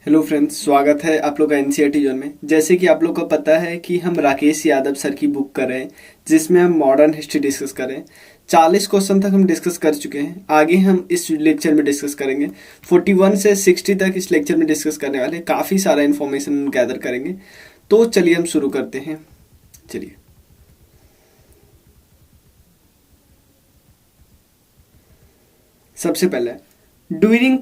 Hello friends, स्वागत है आप लोग का एनसीईआरटी जोन में। जैसे कि आप लोग को पता है कि हम राकेश यादव सर की बुक कर रहे हैं जिसमें हम मॉडर्न हिस्ट्री डिस्कस कर रहे हैं। 40 क्वेश्चन तक हम डिस्कस कर चुके हैं। आगे हम इस लेक्चर में डिस्कस करेंगे 41 से 60 तक इस लेक्चर में डिस्कस करने वाले हैं। काफ़ी सारा इन्फॉर्मेशन गैदर करेंगे। तो चलिए हम शुरू करते हैं। चलिए, सबसे पहले during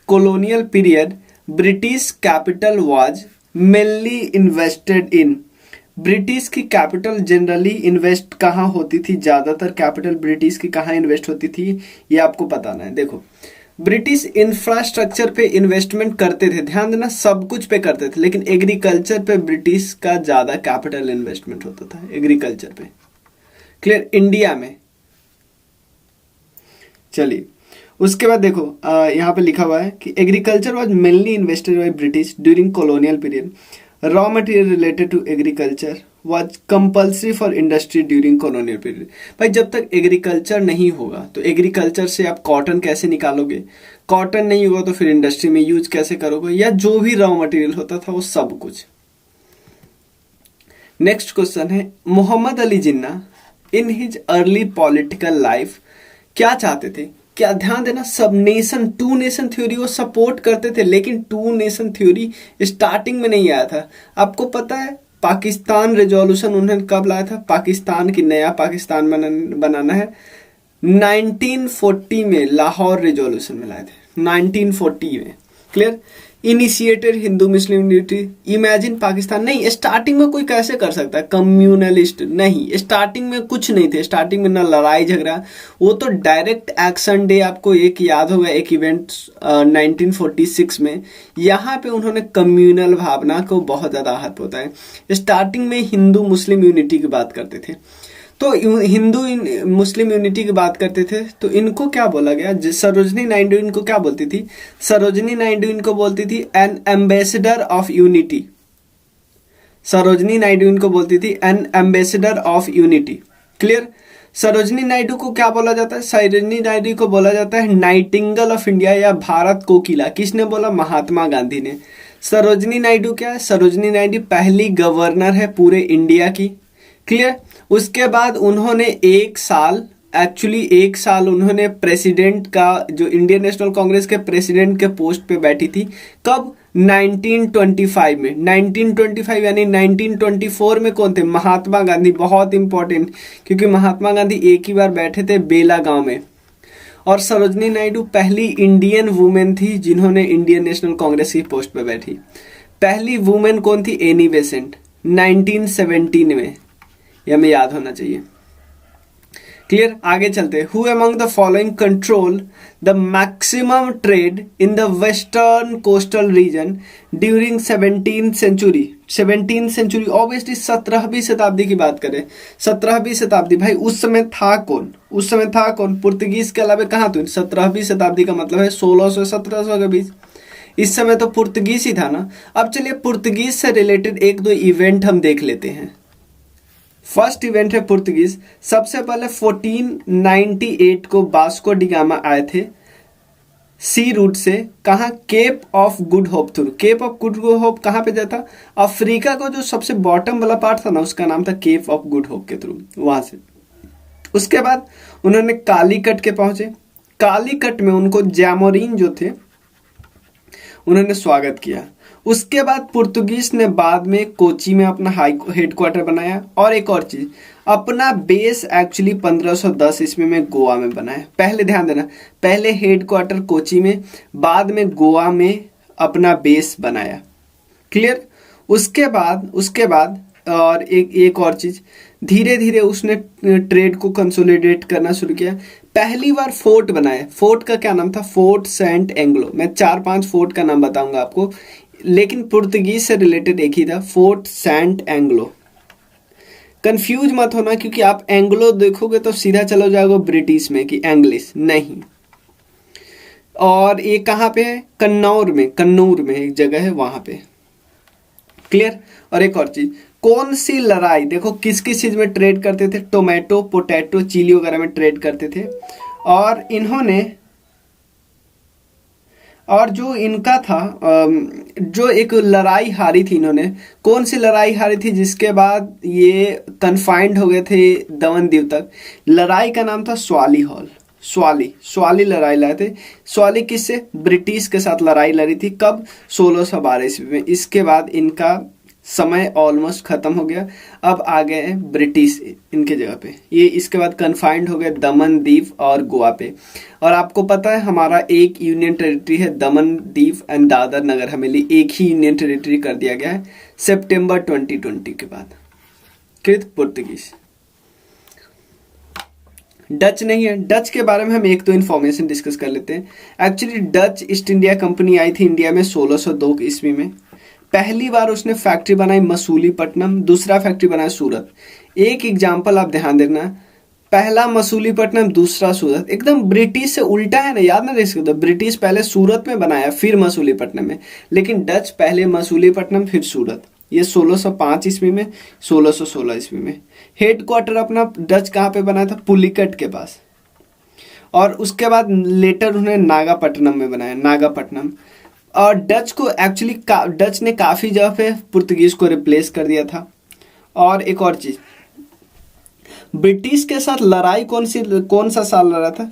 colonial period, British capital was mainly invested in। British की कैपिटल जनरली इन्वेस्ट कहाँ होती थी? ज़्यादातर कैपिटल ब्रिटिश की कहाँ इन्वेस्ट होती थी ये आपको बताना है। देखो, ब्रिटिश इंफ्रास्ट्रक्चर पे इन्वेस्टमेंट करते थे, ध्यान देना, सब कुछ पे करते थे, लेकिन एग्रीकल्चर पे ब्रिटिश का ज़्यादा कैपिटल इन्वेस्टमेंट होता था, एग्रीकल्चर पे। क्लियर? इंडिया में। चलिए, उसके बाद देखो यहाँ पे लिखा हुआ है कि agriculture was mainly invested by British during colonial period. Raw material related to agriculture was compulsory for industry during colonial period. भाई, जब तक एग्रीकल्चर नहीं होगा तो एग्रीकल्चर से आप कॉटन कैसे निकालोगे? कॉटन नहीं होगा तो फिर इंडस्ट्री में यूज कैसे करोगे? या जो भी रॉ मटेरियल होता था वो सब कुछ। नेक्स्ट क्वेश्चन है, Mohammad Ali Jinnah in his early political life क्या चाहते थे? क्या ध्यान देना, सब नेशन टू नेशन थ्योरी वो सपोर्ट करते थे, लेकिन टू नेशन थ्योरी स्टार्टिंग में नहीं आया था। आपको पता है पाकिस्तान रेजोल्यूशन उन्होंने कब लाया था? पाकिस्तान की नया पाकिस्तान बनाना है 1940 में, लाहौर रेजोल्यूशन में लाए थे 1940 में। Clear? Initiated Hindu Muslim unity. Imagine, Pakistan नहीं, स्टार्टिंग में कोई कैसे कर सकता है? कम्युनलिस्ट नहीं, स्टार्टिंग में कुछ नहीं थे, स्टार्टिंग में ना लड़ाई झगड़ा, वो तो डायरेक्ट एक्शन डे। आपको एक याद होगा, एक इवेंट 1946 में, यहाँ पे उन्होंने कम्युनल भावना को बहुत ज़्यादा आहत होता है। स्टार्टिंग में हिंदू मुस्लिम यूनिटी की बात करते थे, तो हिंदू मुस्लिम यूनिटी की बात करते थे, तो इनको क्या बोला गया? सरोजनी नायडू इनको क्या बोलती थी? सरोजनी नायडू इनको बोलती थी N ambassador of unity. Sarojini Naidu इनको बोलती थी N ambassador of unity. Clear? Sarojini Naidu को क्या बोला जाता है? सरोजनी नायडू को बोला जाता है नाइटिंगेल ऑफ इंडिया या भारत कोकिला। किसने बोला? महात्मा गांधी ने। सरोजनी नायडू क्या है? सरोजनी नायडू पहली गवर्नर है पूरे इंडिया की। क्लियर? उसके बाद उन्होंने एक साल उन्होंने प्रेसिडेंट का, जो इंडियन नेशनल कांग्रेस के प्रेसिडेंट के पोस्ट पे बैठी थी। कब? 1925 में। 1925 यानी 1924 में कौन थे? महात्मा गांधी। बहुत इंपॉर्टेंट, क्योंकि महात्मा गांधी एक ही बार बैठे थे बेला गांव में। और सरोजनी नायडू पहली इंडियन वुमेन थी जिन्होंने इंडियन नेशनल कांग्रेस की पोस्ट पे बैठी। पहली वुमेन कौन थी? एनी बेसेंट, 1917 में। यह हमें याद होना चाहिए। क्लियर? आगे चलते हैं। Who among the following control the maximum trade in the western coastal region during 17th century. 17th century obviously 17वीं शताब्दी की बात करें। 17वीं शताब्दी, भाई उस समय था कौन? उस समय था कौन? पुर्तगीज के अलावा कहाँ तो? 17वीं शताब्दी का मतलब है 1600 1700 के बीच। इस समय तो पुर्तगीज ही था ना। अब चलिए, पुर्तगीज से रिलेटेड एक दो इवेंट हम देख लेते हैं। फर्स्ट इवेंट है पुर्तगीज। सबसे पहले 1498 को वास्को डी गामा आए थे सी रूट से। कहाँ? Cape of Good Hope through. Cape of Good Hope कहाँ पे जाता? अफ्रीका को जो सबसे बॉटम वाला पार्ट था ना, उसका नाम था केप ऑफ गुड होप के थ्रू, वहां से। उसके बाद उन्होंने कालीकट के पहुंचे। कालीकट में उनको जैमोरिन जो थे उन्होंने स्वागत किया। उसके बाद पुर्तगीज ने बाद में कोची में अपना हेडक्वार्टर बनाया। और एक और चीज, अपना बेस एक्चुअली 1510 ईस्वी में गोवा में बनाया। पहले ध्यान देना, पहले हेडक्वार्टर कोची में, बाद में गोवा में अपना बेस बनाया। क्लियर? उसके बाद और एक और चीज, धीरे धीरे उसने ट्रेड को कंसोलिडेट करना शुरू किया। पहली बार फोर्ट बनाया। फोर्ट का क्या नाम था? Fort Saint Anglo. मैं 4-5 फोर्ट का नाम बताऊंगा आपको, लेकिन पुर्तगीज से रिलेटेड एक ही था, फोर्ट सेंट एंग्लो। कंफ्यूज मत होना, क्योंकि आप एंग्लो देखोगे तो सीधा चलो जाओगे ब्रिटिश में कि एंग्लिश नहीं। और ये कहाँ पे है? कन्नौर में एक जगह है, वहां पे। क्लियर? और एक और चीज, कौन सी लड़ाई, देखो किस किस चीज में ट्रेड करते थे? टोमेटो, पोटैटो, चिली वगैरह में ट्रेड करते थे। और इन्होंने और जो इनका था जो एक लड़ाई हारी थी इन्होंने, कौन सी लड़ाई हारी थी जिसके बाद ये कन्फाइंड हो गए थे दमन दीव तक? लड़ाई का नाम था स्वाली हॉल। स्वाली लड़ाई लड़े थे। स्वाली किससे? ब्रिटिश के साथ लड़ाई लड़ी थी। कब? 1612 ईस्वी में। इसके बाद इनका समय ऑलमोस्ट खत्म हो गया। अब आ गए हैं ब्रिटिश इनके जगह पे। ये इसके बाद कन्फाइंड हो गए दमन दीव और गोवा पे। और आपको पता है हमारा एक यूनियन टेरिटरी है दमन दीव एंड दादर नगर हवेली, एक ही यूनियन टेरिटरी कर दिया गया है सितंबर 2020 के बाद। कृत पुर्तगीज। डच नहीं है। डच के बारे में हम एक तो इन्फॉर्मेशन डिस्कस कर लेते हैं। Actually Dutch East India company आई थी इंडिया में 1602 ईस्वी में। पहली बार उसने फैक्ट्री बनाई मसूलीपट्टनम, दूसरा फैक्ट्री बनाया सूरत। एक एग्जांपल आप ध्यान देना, पहला मसूलीपट्टनम, दूसरा सूरत। एकदम ब्रिटिश से उल्टा है ना, याद ना रख सकते। ब्रिटिश पहले सूरत में बनाया फिर मसूलीपट्टनम में, लेकिन डच पहले मसूलीपट्टनम फिर सूरत। ये 1605 ईस्वी में, 1616 ईस्वी में। हेड क्वार्टर अपना डच कहाँ पे बनाया था? पुलिकट के पास। और उसके बाद लेटर उन्होंने नागापट्टनम में बनाया, नागापट्टनम। और डच को एक्चुअली डच ने काफ़ी जगह पे पुर्तगीज को रिप्लेस कर दिया था। और एक और चीज़, ब्रिटिश के साथ लड़ाई कौन सा साल लड़ा था?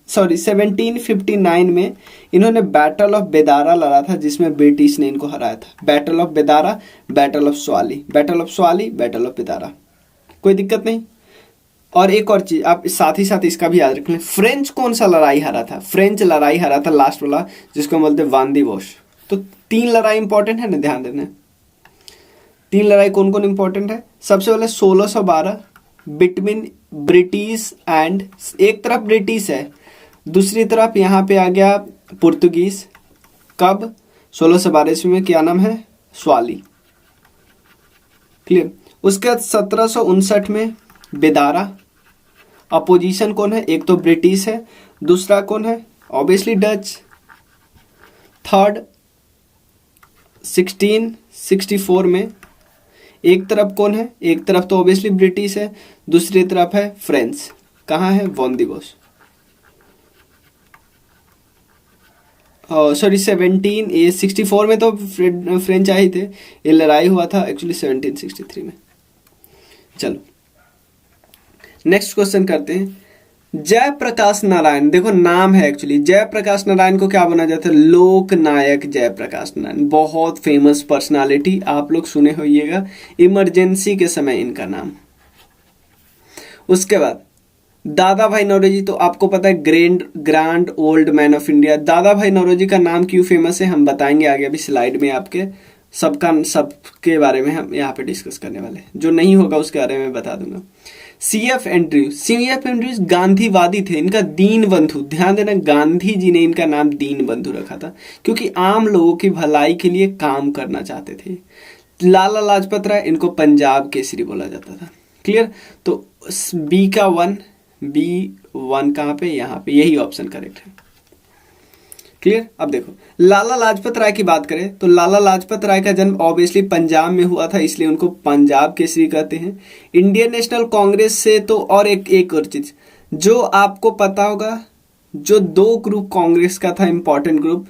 1759 में इन्होंने बैटल ऑफ बेदारा लड़ा था, जिसमें ब्रिटिश ने इनको हराया था। Battle of Bedara, battle of Swally, battle of Swally, battle of Bedara. कोई दिक्कत नहीं। और एक और चीज आप साथ ही साथ इसका भी याद रख लें, फ्रेंच कौन सा लड़ाई हरा था? फ्रेंच लड़ाई हरा था लास्ट वाला, जिसको हम बोलते हैं वांदी वॉश। तो 3 लड़ाई इंपॉर्टेंट है ना, ध्यान देना। 3 लड़ाई कौन कौन इंपॉर्टेंट है? सबसे पहले 1612 बिटवीन ब्रिटिश एंड, एक तरफ ब्रिटिश है, दूसरी तरफ यहाँ पे आ गया पुर्तगीज। कब? 1612 ईस्वी में। क्या नाम है? स्वाली। क्लियर। उसके बाद 1759 में बेदारा। अपोजिशन कौन है? एक तो ब्रिटिश है, दूसरा कौन है? Obviously Dutch. थर्ड 1664 में एक तरफ कौन है? एक तरफ तो ऑब्वियसली ब्रिटिश है, दूसरी तरफ है फ्रेंच। कहाँ है? वॉन्दिवोस। सॉरी 64 में तो फ्रेंच आए थे। ये लड़ाई हुआ था एक्चुअली 1763 में। चलो नेक्स्ट क्वेश्चन करते हैं। जयप्रकाश नारायण, देखो नाम है एक्चुअली, जयप्रकाश नारायण को क्या बना जाता है? लोक नायक जयप्रकाश नारायण। बहुत फेमस पर्सनालिटी, आप लोग सुने होइएगा, इमरजेंसी के समय इनका नाम। उसके बाद दादा भाई नौरोजी, तो आपको पता है grand old man of India. दादा भाई नौरोजी का नाम क्यों फेमस है हम बताएंगे आगे, अभी स्लाइड में आपके सबके बारे में हम यहाँ पे डिस्कस करने वाले हैं। जो नहीं होगा उसके बारे में बता दूंगा। CF एंड्रयूज गांधीवादी थे, इनका दीन बंधु। ध्यान देना, गांधी जी ने इनका नाम दीन बंधु रखा था क्योंकि आम लोगों की भलाई के लिए काम करना चाहते थे। लाला लाजपत राय, इनको पंजाब केसरी बोला जाता था। क्लियर। तो B1 कहाँ पे? यहाँ पे, यही ऑप्शन करेक्ट है। क्लियर। अब देखो लाला लाजपत राय की बात करें तो लाला लाजपत राय का जन्म ऑब्वियसली पंजाब में हुआ था, इसलिए उनको पंजाब केसरी कहते हैं। इंडियन नेशनल कांग्रेस से तो, और एक और चीज जो आपको पता होगा, जो 2 ग्रुप कांग्रेस का था इंपॉर्टेंट ग्रुप,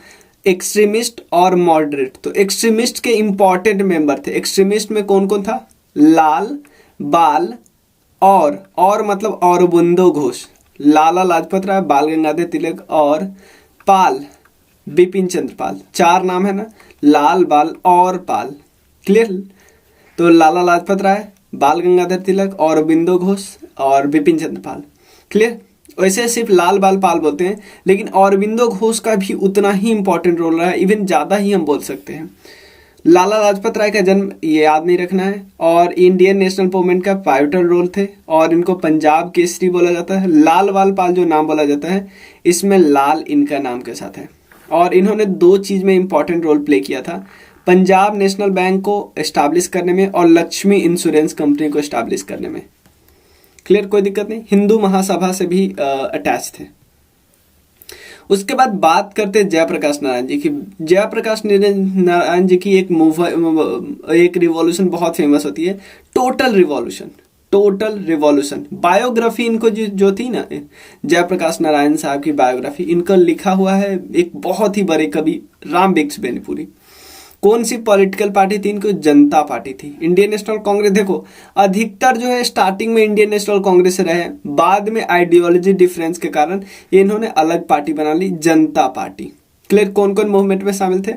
एक्सट्रीमिस्ट और मॉडरेट। तो एक्सट्रीमिस्ट के इंपॉर्टेंट मेंबर थे। एक्सट्रीमिस्ट में कौन कौन था? लाल, बाल और मतलब औरबिंदो घोष। लाला लाजपत राय, बाल गंगाधर तिलक और पाल, बिपिन चंद्र पाल। 4 नाम है ना, लाल, बाल और पाल। क्लियर। तो लाला लाजपत राय, बाल गंगाधर तिलक, औरबिंदो घोष और बिपिन चंद्र पाल। क्लियर। वैसे सिर्फ लाल, बाल, पाल बोलते हैं, लेकिन औरबिंदो घोष का भी उतना ही इंपॉर्टेंट रोल रहा है, इवन ज्यादा ही हम बोल सकते हैं। लाला लाजपत राय का जन्म ये याद नहीं रखना है, और इंडियन नेशनल मूवमेंट का पाइवटल रोल थे, और इनको पंजाब केसरी बोला जाता है। लाल बाल पाल जो नाम बोला जाता है, इसमें लाल इनका नाम के साथ है। और इन्होंने 2 चीज में इंपॉर्टेंट रोल प्ले किया था, पंजाब नेशनल बैंक को एस्टैब्लिश करने में और लक्ष्मी इंश्योरेंस कंपनी को एस्टैब्लिश करने में। क्लियर, कोई दिक्कत नहीं। हिंदू महासभा से भी अटैच थे। उसके बाद बात करते हैं जयप्रकाश नारायण जी की। जयप्रकाश नारायण जी की एक रिवॉल्यूशन बहुत फेमस होती है, total revolution. Total revolution. Biography इनको जो थी ना, जयप्रकाश नारायण साहब की बायोग्राफी, इनका लिखा हुआ है एक बहुत ही बड़े कवि राम वृक्ष बेनीपुरी। कौन सी पॉलिटिकल पार्टी थी इनको? जनता पार्टी थी। इंडियन नेशनल कांग्रेस, देखो अधिकतर जो है स्टार्टिंग में इंडियन नेशनल कांग्रेस से रहे, बाद में आइडियोलॉजी डिफरेंस के कारण इन्होंने अलग पार्टी बना ली, जनता पार्टी। क्लियर? कौन कौन मूवमेंट में शामिल थे?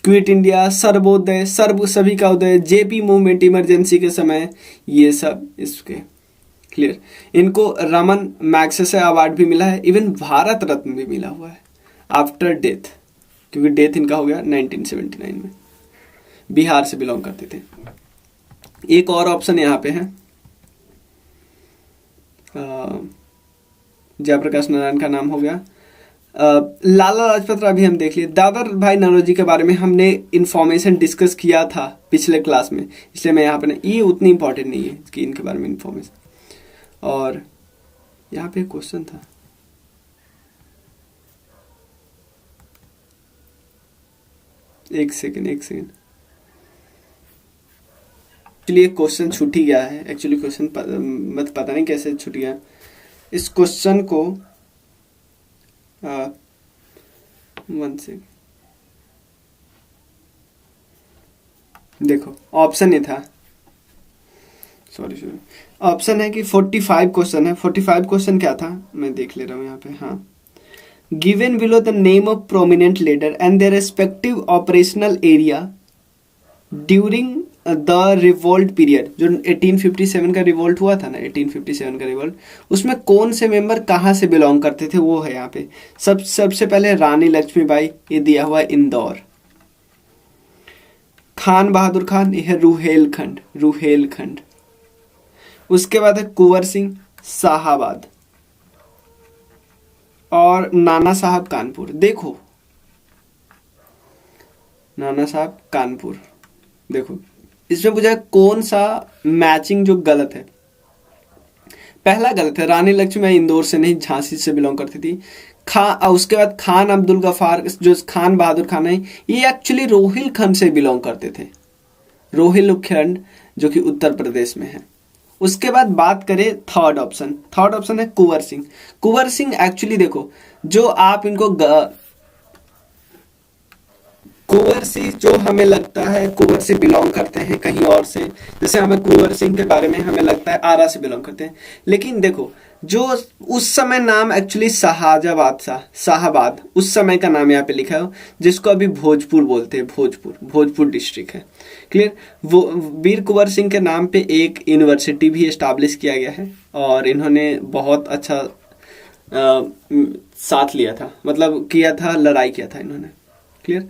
क्विट इंडिया, सर्वोदय, सर्व सभी का उदय, जेपी मूवमेंट इमरजेंसी के समय, ये सब इसके। क्लियर? इनको रमन मैग्सेसे अवार्ड भी मिला है, इवन भारत रत्न भी मिला हुआ है आफ्टर डेथ, क्योंकि डेथ इनका हो गया 1979 में। बिहार से बिलोंग करते थे। एक और ऑप्शन यहाँ पे है, जयप्रकाश नारायण का नाम हो गया। लाला लाजपत राय भी हम देख लिए। दादा भाई नौरोजी के बारे में हमने इंफॉर्मेशन डिस्कस किया था पिछले क्लास में, इसलिए मैं यहाँ पे ये उतनी इंपॉर्टेंट नहीं है कि इनके बारे में इंफॉर्मेशन। और यहाँ पे क्वेश्चन था, एक सेकेंड एक्चुअली एक क्वेश्चन छूट ही गया है। एक्चुअली क्वेश्चन मत पता नहीं कैसे छूट गया। इस क्वेश्चन को वन सेकेंड, देखो ऑप्शन ये था, सॉरी ऑप्शन है कि 45 क्वेश्चन है। 45 क्वेश्चन क्या था मैं देख ले रहा हूँ यहाँ पे। हाँ, given below the name of prominent leader and their respective operational area during the revolt period. जो 1857 का रिवोल्ट हुआ था ना, 1857 का रिवोल्ट, उसमें कौन से मेंबर कहाँ से बिलोंग करते थे वो है यहाँ पे। सबसे पहले रानी लक्ष्मीबाई, ये दिया हुआ है इंदौर। खान बहादुर खान, ये है रुहेलखंड। उसके बाद है कुंवर सिंह, शाहाबाद। और नाना साहब कानपुर। देखो नाना साहब कानपुर, देखो इसमें पूछा कौन सा मैचिंग जो गलत है। पहला गलत है, रानी लक्ष्मीबाई इंदौर से नहीं झांसी से बिलोंग करती थी। उसके बाद खान अब्दुल गफार, जो खान बहादुर खान है, ये एक्चुअली रोहिलखंड से बिलोंग करते थे। रोहिलखंड जो कि उत्तर प्रदेश में है। उसके बाद बात करें थर्ड ऑप्शन है कुंवर सिंह एक्चुअली देखो, जो आप इनको कुंवर सिंह जो हमें लगता है कुंवर से बिलोंग करते हैं कहीं और से, जैसे हमें कुंवर सिंह के बारे में हमें लगता है आरा से बिलोंग करते हैं, लेकिन देखो जो उस समय नाम एक्चुअली शाहाबाद उस समय का नाम यहाँ पे लिखा है, जिसको अभी भोजपुर बोलते हैं। भोजपुर डिस्ट्रिक्ट है। क्लियर? वो वीर कुंवर सिंह के नाम पे एक यूनिवर्सिटी भी एस्टैब्लिश किया गया है, और इन्होंने बहुत अच्छा साथ लिया था, मतलब किया था, लड़ाई किया था इन्होंने। क्लियर?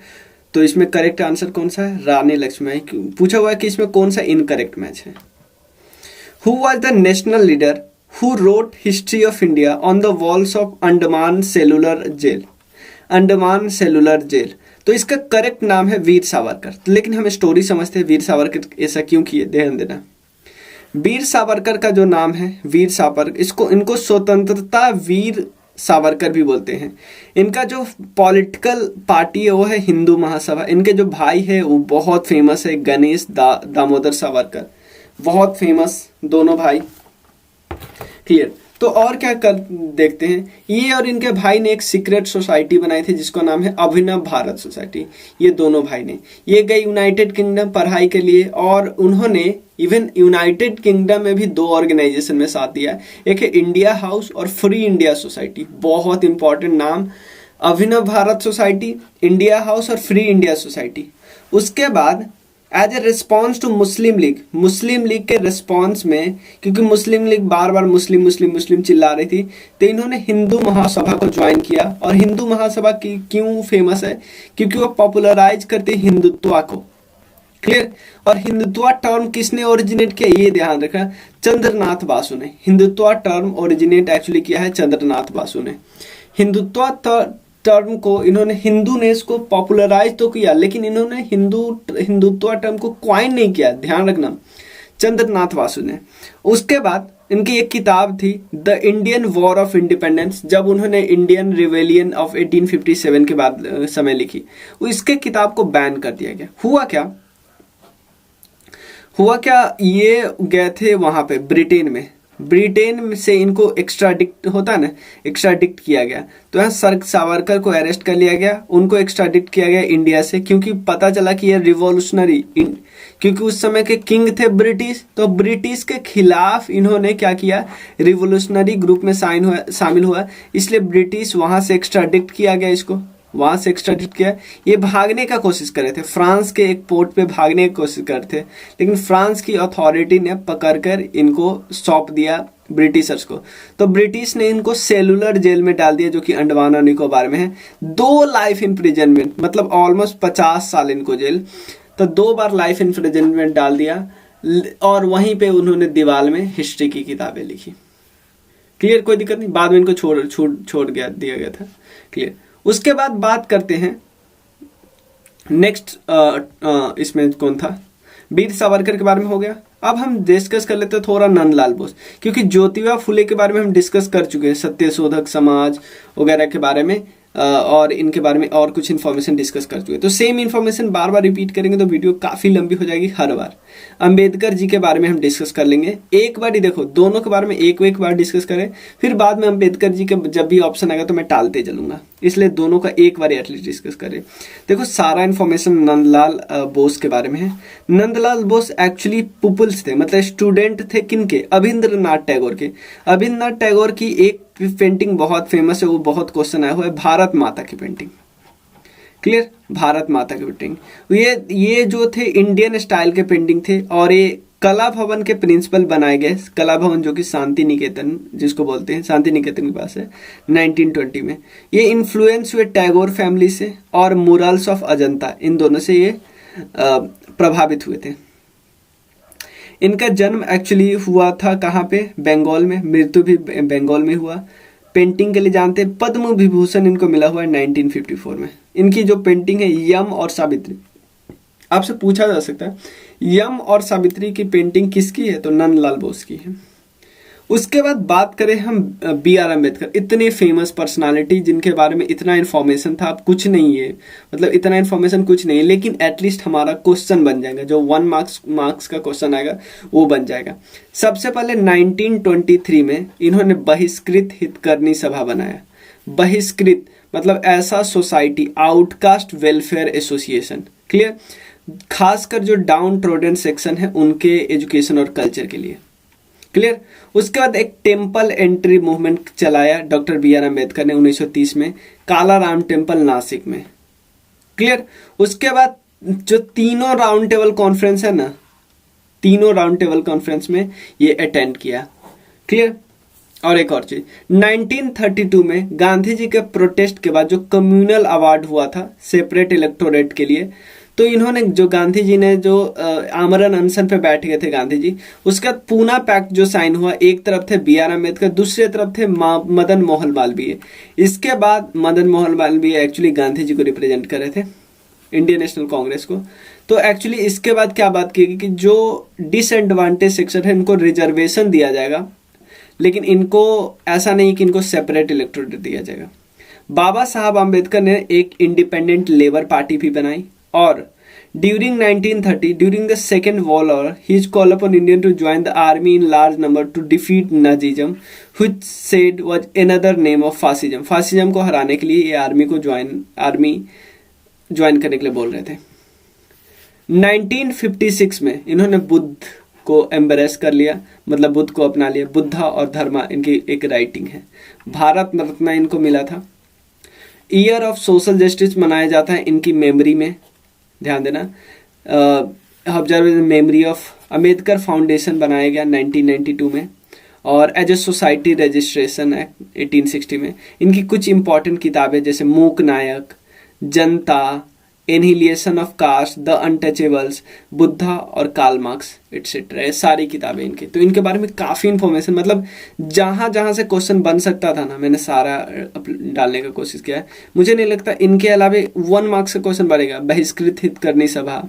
तो इसमें करेक्ट आंसर कौन सा है? रानी लक्ष्मीबाई। पूछा हुआ है कि इसमें कौन सा इनकरेक्ट मैच है। Who was the national leader who wrote history of India on the walls of Andaman Cellular Jail. तो इसका करेक्ट नाम है वीर सावरकर, लेकिन हम स्टोरी समझते हैं वीर सावरकर ऐसा क्यों किए, ध्यान देना। वीर सावरकर का जो नाम है वीर सावरकर, इनको स्वतंत्रता वीर सावरकर भी बोलते हैं। इनका जो पॉलिटिकल पार्टी है वो है हिंदू महासभा। इनके जो भाई है वो बहुत फेमस है, गणेश दामोदर सावरकर, बहुत फेमस दोनों भाई। क्लियर? तो और क्या कर देखते हैं, ये और इनके भाई ने एक सीक्रेट सोसाइटी बनाई थी जिसका नाम है अभिनव भारत सोसाइटी। ये दोनों भाई ने ये गए यूनाइटेड किंगडम पढ़ाई के लिए, और उन्होंने इवन यूनाइटेड किंगडम में भी 2 ऑर्गेनाइजेशन में साथ दिया। एक है इंडिया हाउस और फ्री इंडिया सोसाइटी, बहुत इंपॉर्टेंट नाम, Abhinav Bharat society, India House और फ्री इंडिया सोसाइटी। उसके बाद as a response to Muslim League के रिस्पॉन्स में, क्योंकि मुस्लिम लीग बार बार मुस्लिम चिल्ला रही थी, तो इन्होंने हिंदू महासभा को ज्वाइन किया। और हिंदू महासभा की क्यों फेमस है? क्योंकि वो पॉपुलराइज करते हिंदुत्व को। क्लियर? और हिंदुत्व टर्म किसने ओरिजिनेट किया, ये ध्यान रखना, चंद्रनाथ बासु ने। हिंदुत्व टर्म ओरिजिनेट एक्चुअली किया है चंद्रनाथ बासु ने। हिंदुत्व टर्म को इन्होंने, हिंदू ने इसको पॉपुलराइज तो किया, लेकिन इन्होंने हिंदुत्व टर्म को क्वाइन नहीं किया, ध्यान रखना, चंद्रनाथ बासु ने। उसके बाद इनकी एक किताब थी the Indian war of independence, जब उन्होंने इंडियन रिवेलियन ऑफ 1857 के बाद समय लिखी, इसके किताब को बैन कर दिया गया। हुआ क्या, ये गए थे वहां पे ब्रिटेन में, ब्रिटेन से इनको एक्स्ट्राडिक्ट होता है ना, एक्स्ट्राडिक्ट किया गया। तो यहाँ सर सावरकर को अरेस्ट कर लिया गया, उनको एक्स्ट्राडिक्ट किया गया इंडिया से, क्योंकि पता चला कि ये रिवॉल्यूशनरी, क्योंकि उस समय के किंग थे ब्रिटिश, तो ब्रिटिश के खिलाफ इन्होंने क्या किया, रिवॉल्यूशनरी ग्रुप में शामिल हुआ, इसलिए ब्रिटिश वहां से एक्स्ट्राडिक्ट किया गया, इसको वहां से एक्स्ट्राडिट किया। ये भागने का कोशिश कर रहे थे, फ्रांस के एक पोर्ट पे भागने की कोशिश कर रहे थे, लेकिन फ्रांस की अथॉरिटी ने पकड़कर इनको सौंप दिया ब्रिटिशर्स को। तो ब्रिटिश ने इनको सेलुलर जेल में डाल दिया, जो कि अंडमान और निकोबार में है। 2 लाइफ इम्प्रिजनमेंट, मतलब ऑलमोस्ट 50 साल इनको जेल, तो 2 बार लाइफ इम्प्रिजनमेंट डाल दिया। और वहीं पे उन्होंने दीवार में हिस्ट्री की किताबें लिखी। क्लियर, कोई दिक्कत नहीं, बाद में इनको छोड़ दिया गया था। क्लियर। उसके बाद बात करते हैं नेक्स्ट, इसमें कौन था, वीर सावरकर के बारे में हो गया। अब हम डिस्कस कर लेते हैं थोड़ा नंदलाल बोस, क्योंकि ज्योतिबा फुले के बारे में हम डिस्कस कर चुके हैं, सत्यशोधक समाज वगैरह के बारे में, और इनके बारे में और कुछ इन्फॉर्मेशन डिस्कस कर चुके हैं। तो सेम इन्फॉर्मेशन बार बार रिपीट करेंगे तो वीडियो काफी लंबी हो जाएगी हर बार। अंबेडकर जी के बारे में हम डिस्कस कर लेंगे, एक बार ही देखो, दोनों के बारे में एक बार डिस्कस करें, फिर बाद में अंबेडकर जी के जब भी ऑप्शन आएगा तो मैं टालते चलूंगा, इसलिए दोनों का एक बार एटलीस्ट डिस्कस करें। देखो सारा इन्फॉर्मेशन नंदलाल बोस के बारे में है। नंदलाल बोस एक्चुअली पुपल्स थे, मतलब स्टूडेंट थे किनके, अभिंद्रनाथ टैगोर के। अभिंद्रनाथ टैगोर की एक पेंटिंग बहुत फेमस है, वो बहुत क्वेश्चन आया हुआ है, भारत माता की पेंटिंग। क्लियर, भारत माता की पेंटिंग। ये जो थे इंडियन स्टाइल के पेंटिंग थे, और ये कला भवन के प्रिंसिपल बनाए गए। कला भवन जो कि शांति निकेतन जिसको बोलते हैं, शांति निकेतन के पास है, 1920 में। ये इन्फ्लुएंस हुए टैगोर फैमिली से और मुरल्स ऑफ अजंता, इन दोनों से ये प्रभावित हुए थे। इनका जन्म एक्चुअली हुआ था कहाँ पे, बंगाल में, मृत्यु भी बंगाल में हुआ। पेंटिंग के लिए जानते हैं, पद्म विभूषण इनको मिला हुआ है 1954 में। इनकी जो पेंटिंग है यम और सावित्री, आपसे पूछा जा सकता है यम और सावित्री की पेंटिंग किसकी है, तो नंदलाल बोस की है। उसके बाद बात करें हम BR अम्बेडकर, इतने फेमस पर्सनालिटी जिनके बारे में इतना इन्फॉर्मेशन था, अब कुछ नहीं है, मतलब इतना इन्फॉर्मेशन कुछ नहीं है, लेकिन एटलीस्ट हमारा क्वेश्चन बन जाएगा, जो 1 मार्क्स का क्वेश्चन आएगा वो बन जाएगा। सबसे पहले 1923 में इन्होंने बहिष्कृत हितकर्मी सभा बनाया। बहिष्कृत मतलब ऐसा society, outcast welfare association. Clear, खासकर जो डाउन ट्रोडन सेक्शन है उनके एजुकेशन और कल्चर के लिए। क्लियर। उसके बाद एक टेम्पल एंट्री मूवमेंट चलाया डॉक्टर BR अम्बेडकर ने 1930 में, कालाराम टेम्पल नासिक में। क्लियर। उसके बाद जो तीनों राउंड टेबल कॉन्फ्रेंस है ना, तीनों राउंड टेबल कॉन्फ्रेंस में ये अटेंड किया। क्लियर। और एक और चीज, 1932 में गांधी जी के प्रोटेस्ट के बाद जो कम्युनल अवार्ड हुआ था सेपरेट इलेक्टोरेट के लिए, तो इन्होंने जो गांधी जी ने जो आमरण अनशन पे बैठ गए थे गांधी जी, उसका पूना पैक्ट जो साइन हुआ, एक तरफ थे BR अम्बेडकर, दूसरी तरफ थे मदन मोहन मालवीय। इसके बाद मदन मोहन मालवीय एक्चुअली गांधी जी को रिप्रेजेंट कर रहे थे, इंडियन नेशनल कांग्रेस को। तो एक्चुअली इसके बाद क्या बात की कि जो डिसएडवांटेज सेक्शन है इनको रिजर्वेशन दिया जाएगा, लेकिन इनको ऐसा नहीं कि इनको सेपरेट इलेक्टोरेट दिया जाएगा। बाबा साहब अम्बेडकर ने एक इंडिपेंडेंट लेबर पार्टी भी बनाई, और during 1930, during the second world war, he called upon Indians to join the army in large number to defeat Nazism, which said was another name of fascism. fascism को हराने के लिए ये army join करने के लिए बोल रहे थे। 1956 में इन्होंने बुद्ध को एम्ब्रेस कर लिया, मतलब बुद्ध को अपना लिया। बुद्धा और धर्मा इनकी एक राइटिंग है। भारत रत्न इनको मिला था। ईयर ऑफ सोशल जस्टिस मनाया जाता है इनकी मेमोरी में, ध्यान देना। Observe memory of Ambedkar Foundation बनाया गया 1992 में, और as a society registration act 1860 में। इनकी कुछ इंपॉर्टेंट किताबें जैसे Mook Nayak, Janata, annihilation of caste, the untouchables, Buddha और कार्ल मार्क्स एटसेट्रा, ये सारी किताबें इनकी। तो इनके बारे में काफ़ी इन्फॉर्मेशन, मतलब जहाँ जहाँ से क्वेश्चन बन सकता था ना, मैंने सारा डालने का कोशिश किया है। मुझे नहीं लगता इनके अलावा 1 मार्क्स का क्वेश्चन बनेगा। बहिष्कृत हितकर्मी सभा,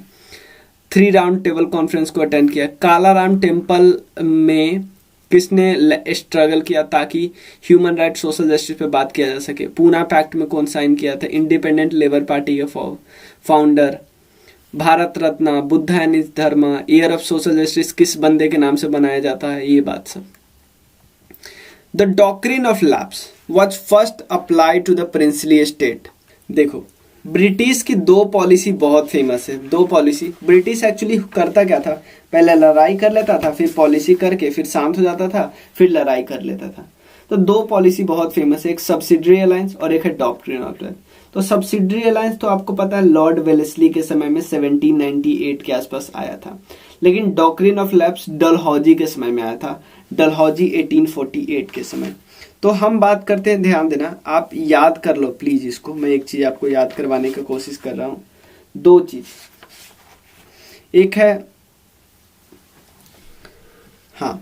3 राउंड टेबल कॉन्फ्रेंस को अटेंड किया। कालाराम टेम्पल में किसने स्ट्रगल किया ताकि ह्यूमन राइट सोशल जस्टिस पे बात किया जा सके। पूना पैक्ट में कौन साइन किया था, इंडिपेंडेंट लेबर पार्टी के founder. Bharat Ratna, Buddha and his धर्म, ईयर ऑफ सोशल जस्टिस किस बंदे के नाम से बनाया जाता है, ये बात सब। The doctrine of lapse was first applied to the princely state. देखो, ब्रिटिश की दो पॉलिसी बहुत फेमस है, दो पॉलिसी। ब्रिटिश एक्चुअली करता क्या था, पहले लड़ाई कर लेता था, फिर पॉलिसी करके फिर शांत हो जाता था, फिर लड़ाई कर लेता था। तो दो पॉलिसी बहुत फेमस है, एक सब्सिडरी अलायंस और एक है डॉक्ट्रिन ऑफ लैप्स। तो सब्सिडरी अलायंस तो आपको पता है लॉर्ड वेलेस्ली के समय में 1798 के आसपास आया था, लेकिन डॉक्ट्रिन ऑफ लैप्स डलहौजी के समय में आया था, डलहौजी 1848 के समय। तो हम बात करते हैं, ध्यान देना, आप याद कर लो प्लीज इसको, मैं एक चीज आपको याद करवाने की कोशिश कर रहा हूं, दो चीज। एक है, हाँ,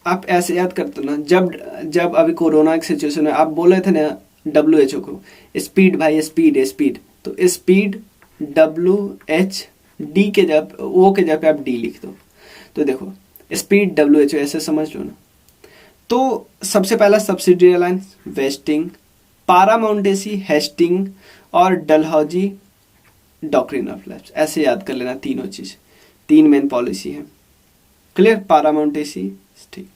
आप ऐसे याद करते ना, जब अभी कोरोना की सिचुएशन है, आप बोल रहे थे ना WHO को स्पीड, भाई स्पीड स्पीड, तो स्पीड WHD के जब O के जब आप D लिख दो, तो देखो स्पीड WHO ऐसे समझ लो ना। तो सबसे पहला सब्सिडरी अलायंस वेस्टिंग, पारामाउंटेसी हेस्टिंग और डलहौजी डॉक्ट्रिन ऑफ लैप्स, ऐसे याद कर लेना तीनों चीज, तीन मेन पॉलिसी है, क्लियर। पारामाउंटेसी, ठीक।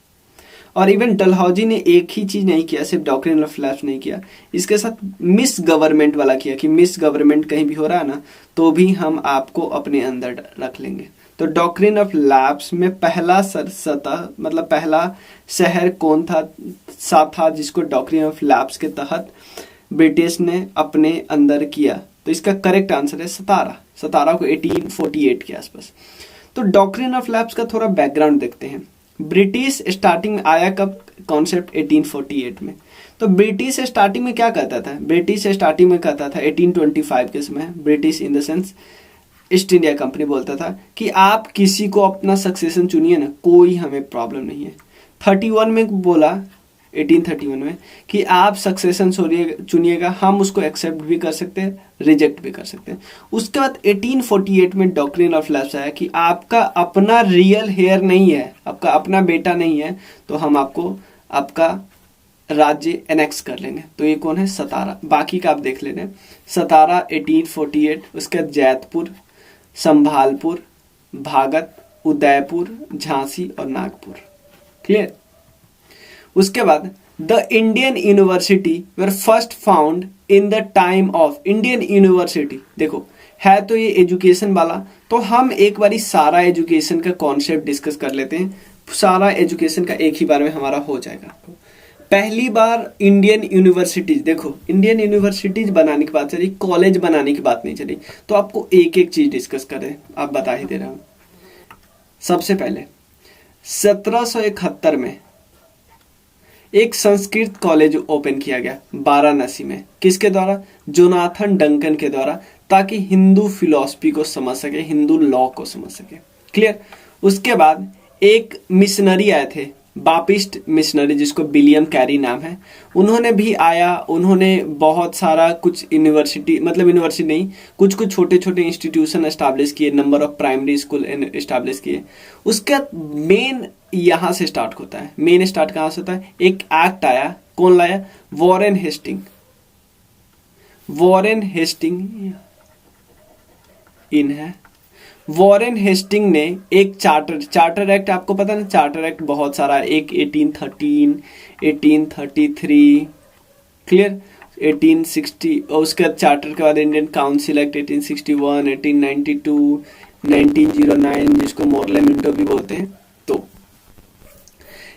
और इवन डलहौजी ने एक ही चीज नहीं किया, सिर्फ डॉक्ट्रिन ऑफ लैप्स नहीं किया, इसके साथ मिस गवर्नमेंट वाला किया, कि मिस गवर्नमेंट कहीं भी हो रहा है ना तो भी हम आपको अपने अंदर रख लेंगे। तो डॉक्ट्रिन ऑफ लैप्स में पहला सतह, मतलब पहला शहर कौन था जिसको डॉक्ट्रिन ऑफ लैप्स के तहत ब्रिटिश ने अपने अंदर किया, तो इसका करेक्ट आंसर है सतारा को 1848 के आसपास। तो डॉक्ट्रिन ऑफ लैप्स का थोड़ा बैकग्राउंड देखते हैं। ब्रिटिश स्टार्टिंग आया कब, कॉन्सेप्ट 1848 में। तो ब्रिटिश स्टार्टिंग में क्या कहता था, ब्रिटिश स्टार्टिंग में कहता था 1825 के समय, British in the sense east India company बोलता था कि आप किसी को अपना सक्सेशन चुनिए ना, कोई हमें प्रॉब्लम नहीं है। 31 में बोला, 1831 में, कि आप सक्सेशन चुनिएगा, हम उसको एक्सेप्ट भी कर सकते हैं, रिजेक्ट भी कर सकते हैं। उसके बाद 1848 में डॉक्ट्रिन ऑफ लैप्स आया कि आपका अपना रियल हेयर नहीं है, आपका अपना बेटा नहीं है, तो हम आपको आपका राज्य एनेक्स कर लेंगे। तो ये कौन है, सतारा। बाकी का आप देख लेना, सतारा 1848, उसके बाद जैतपुर, संभालपुर, भागत, उदयपुर, झांसी और नागपुर, क्लियर। उसके बाद the Indian university were first found in the time of Indian university. देखो है तो ये एजुकेशन वाला, तो हम एक बारी सारा एजुकेशन का कॉन्सेप्ट डिस्कस कर लेते हैं, सारा एजुकेशन का एक ही बार में हमारा हो जाएगा। पहली बार इंडियन यूनिवर्सिटीज, देखो इंडियन यूनिवर्सिटीज बनाने की बात चली, कॉलेज बनाने की बात नहीं चली, तो आपको एक एक चीज डिस्कस करें, आप बता ही दे रहा हूं। सबसे पहले 1771 में एक संस्कृत कॉलेज ओपन किया गया वाराणसी में, किसके द्वारा, जोनाथन डंकन के द्वारा, ताकि हिंदू फिलॉसफी को समझ सके, हिंदू लॉ को समझ सके, क्लियर। उसके बाद एक मिशनरी आए थे, बापिस्ट मिशनरी, जिसको विलियम कैरी नाम है, उन्होंने भी आया, उन्होंने बहुत सारा कुछ यूनिवर्सिटी, मतलब यूनिवर्सिटी नहीं, कुछ कुछ छोटे छोटे इंस्टीट्यूशन एस्टैब्लिश किए, number of primary school establish किए। उसके मेन यहाँ से स्टार्ट होता है, मेन स्टार्ट कहाँ से होता है, एक एक्ट आया, कौन लाया, वॉरेन हेस्टिंग, वॉरेन हेस्टिंग इन है, वॉरेन हेस्टिंग ने एक चार्टर एक्ट, आपको पता है ना चार्टर एक्ट बहुत सारा, एक 1813, 1833, क्लियर, 1860, और उसके बाद चार्टर के बाद इंडियन काउंसिल एक्ट 1861, 1892, 1909, जिसको मोरले मिंटो भी बोलते हैं। तो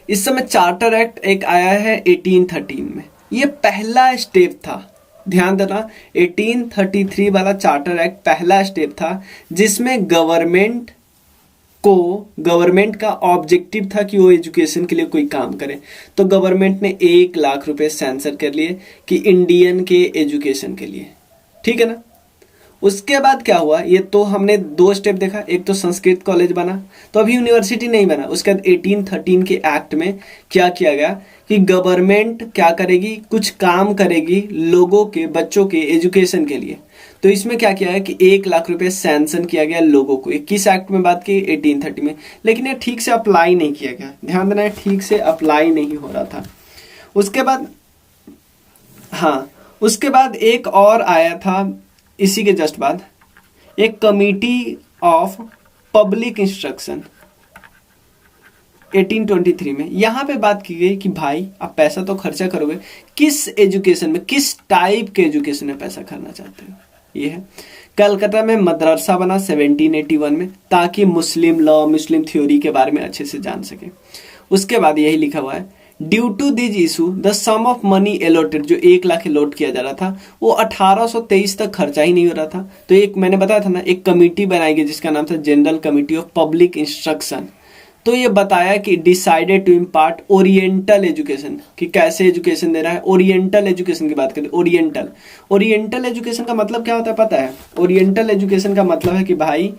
इस समय चार्टर एक्ट एक आया है 1813 में, ये पहला स्टेप था, ध्यान देना 1833 वाला चार्टर एक्ट पहला स्टेप था, जिसमें गवर्नमेंट का ऑब्जेक्टिव था कि वो एजुकेशन के लिए कोई काम करे। तो गवर्नमेंट ने 1 लाख रुपए सैंक्शन कर लिए कि इंडियन के एजुकेशन के लिए, ठीक है ना। उसके बाद क्या हुआ, ये तो हमने 2 स्टेप देखा, एक तो संस्कृत कॉलेज बना, तो अभी यूनिवर्सिटी नहीं बना। उसके बाद 1813 के एक्ट में क्या किया गया कि गवर्नमेंट क्या करेगी, कुछ काम करेगी लोगों के, बच्चों के एजुकेशन के लिए। तो इसमें क्या किया है कि 1 लाख रुपए सैंक्शन किया गया लोगों को। 21 एक्ट में बात की 1830 में, लेकिन ये ठीक से अप्लाई नहीं किया गया, ध्यान देना, ठीक से अप्लाई नहीं हो रहा था। उसके बाद हाँ, उसके बाद एक और आया था इसी के जस्ट बाद, एक कमिटी ऑफ पब्लिक इंस्ट्रक्शन 1823 में। यहां पे बात की गई कि भाई आप पैसा तो खर्चा करोगे, किस एजुकेशन में, किस टाइप के एजुकेशन में पैसा करना चाहते हो, ये है। कलकत्ता में मदरसा बना 1781 में, ताकि मुस्लिम लॉ, मुस्लिम थ्योरी के बारे में अच्छे से जान सके। उसके बाद यही लिखा हुआ है, due to this issue the sum of money allotted, जो 1 लाख एलोट किया जा रहा था वो 1823 तक खर्चा ही नहीं हो रहा था। तो एक मैंने बताया था ना, एक कमिटी बनाई गई जिसका नाम था General Committee of Public Instruction. तो ये बताया कि decided to impart oriental education, कि कैसे एजुकेशन दे रहा है। ओरिएंटल एजुकेशन की बात करें, ओरिएंटल, ओरिएंटल एजुकेशन का मतलब क्या होता है पता है? ओरिएंटल एजुकेशन का मतलब है कि भाई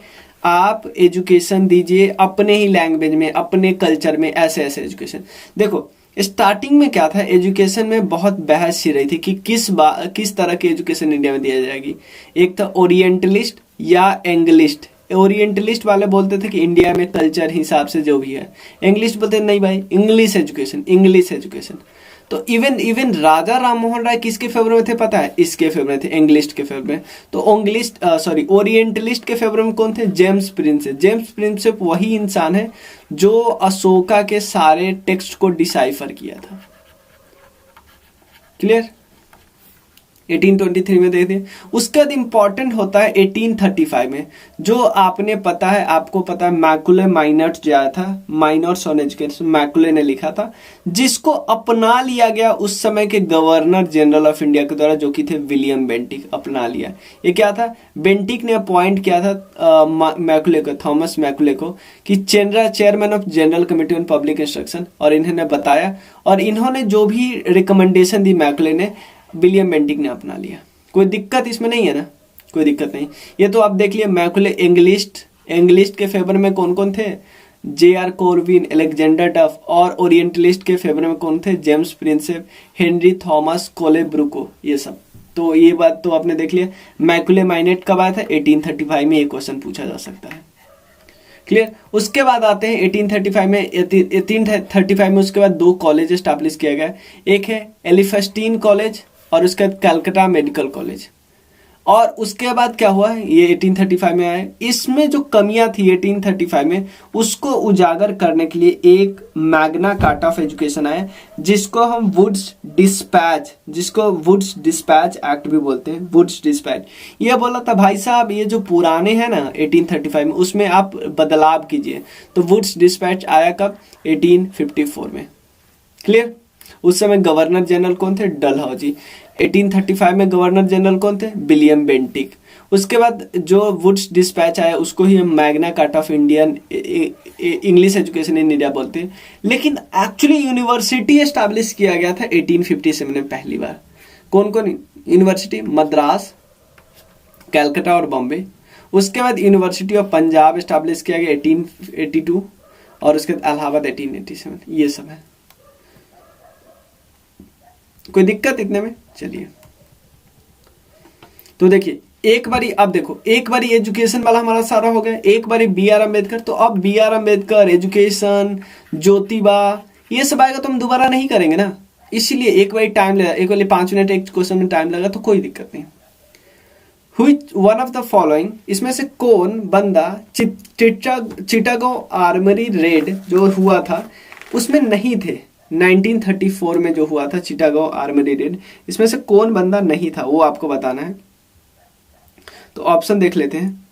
आप एजुकेशन दीजिए अपने ही लैंग्वेज में, अपने कल्चर में, ऐसे ऐसे एजुकेशन। देखो स्टार्टिंग में क्या था, एजुकेशन में बहुत बहस ही रही थी कि किस तरह की एजुकेशन इंडिया में दिया जाएगी। एक था ओरिएंटलिस्ट या एंग्लिस्ट। ओरिएंटलिस्ट वाले बोलते थे कि इंडिया में कल्चर हिसाब से जो भी है। इंग्लिश बोलते नहीं भाई, इंग्लिश एजुकेशन, इंग्लिश एजुकेशन। तो इवन राजा राम मोहन राय किसके फेवर में थे पता है? इसके फेवर में थे, इंग्लिश के फेवर में। तो ओरिएंटलिस्ट के फेवर में कौन थे? James Prinsep. जेम्स प्रिंसेप वही इंसान है जो अशोका के सारे टेक्स्ट को डिसाइफर किया था। क्लियर? 1823 में देखते हैं। उसके बाद इंपॉर्टेंट होता है 1835 में, जो आपने पता है, आपको पता है, मैकुले माइनर्स जो आया था, माइनर्स ऑन एजुकेशन, मैकुले ने लिखा था, जिसको अपना लिया गया उस समय के गवर्नर जनरल ऑफ इंडिया के द्वारा, जो कि थे विलियम बेंटिक। अपना लिया, ये क्या था? बेंटिक ने अपॉइंट किया था मैकुले को, थॉमस मैकुले को, कि chairman of general committee on public instruction, और इन्होंने बताया, और इन्होंने जो भी रिकमेंडेशन दी मैकुले ने, विलियम बेंटिक ने अपना लिया। कोई दिक्कत इसमें नहीं है ना? कोई दिक्कत नहीं। ये तो आप देख लिए मैकुले इंग्लिस्ट के फेवर में कौन कौन थे? J.R. कॉर्विन, अलेक्जेंडर डफ। और ओरिएंटलिस्ट के फेवर में कौन थे? जेम्स प्रिंसेप, हेनरी थॉमस कोलेब्रुको, ये सब। तो ये बात तो आपने देख लिया। मैकुले माइनेट कब आया था? 1835 में। ये क्वेश्चन पूछा जा सकता है। क्लियर? उसके बाद आते हैं 1835 में उसके बाद 2 कॉलेज स्टैब्लिश किया गया। एक है एलिफेस्टीन कॉलेज और उसके बाद कलकत्ता मेडिकल कॉलेज। और उसके बाद क्या हुआ, ये 1835 में आए। इसमें जो कमियां थी 1835 में, उसको उजागर करने के लिए एक मैग्ना कार्टा ऑफ एजुकेशन आया, जिसको हम वुड्स डिस्पैच एक्ट भी बोलते हैं। वुड्स डिस्पैच ये बोला था भाई साहब, ये जो पुराने हैं ना 1835 में, उसमें आप बदलाव कीजिए। तो वुड्स डिस्पैच आया कब? 1854 में। क्लियर? उस समय गवर्नर जनरल कौन थे? डलहौजी। 1835 में गवर्नर जनरल कौन थे? William Bentinck. उसके बाद जो वुड्स डिस्पैच आया उसको ही हम Magna carta of Indian English education in India बोलते हैं। लेकिन एक्चुअली यूनिवर्सिटी एस्टैब्लिश किया गया था 1857 में पहली बार। कौन कौन यूनिवर्सिटी? मद्रास, कलकत्ता और बॉम्बे। उसके बाद यूनिवर्सिटी ऑफ पंजाब एस्टैब्लिश किया गया 1882, और उसके बाद इलाहाबाद 1887। ये सब है। कोई दिक्कत इतने में? चलिए, तो देखिए एक बारी, अब देखो एक बारी एजुकेशन वाला हमारा सारा हो गया। एक बारी B.R. अम्बेडकर। तो अब B.R. अम्बेडकर, एजुकेशन, ज्योतिबा, ये सब आएगा तो हम दोबारा नहीं करेंगे ना, इसीलिए एक बारी टाइम लगा, एक बारी 5 मिनट एक क्वेश्चन में टाइम लगा, तो कोई दिक्कत नहीं। Which one of the following, इसमें से कौन बंदा चिटागो आर्मरी रेड जो हुआ था उसमें नहीं थे? 1934 में जो हुआ था चिटागो आर्मरी रेड, इसमें से कौन बंदा नहीं था, वो आपको बताना है। तो ऑप्शन देख लेते हैं।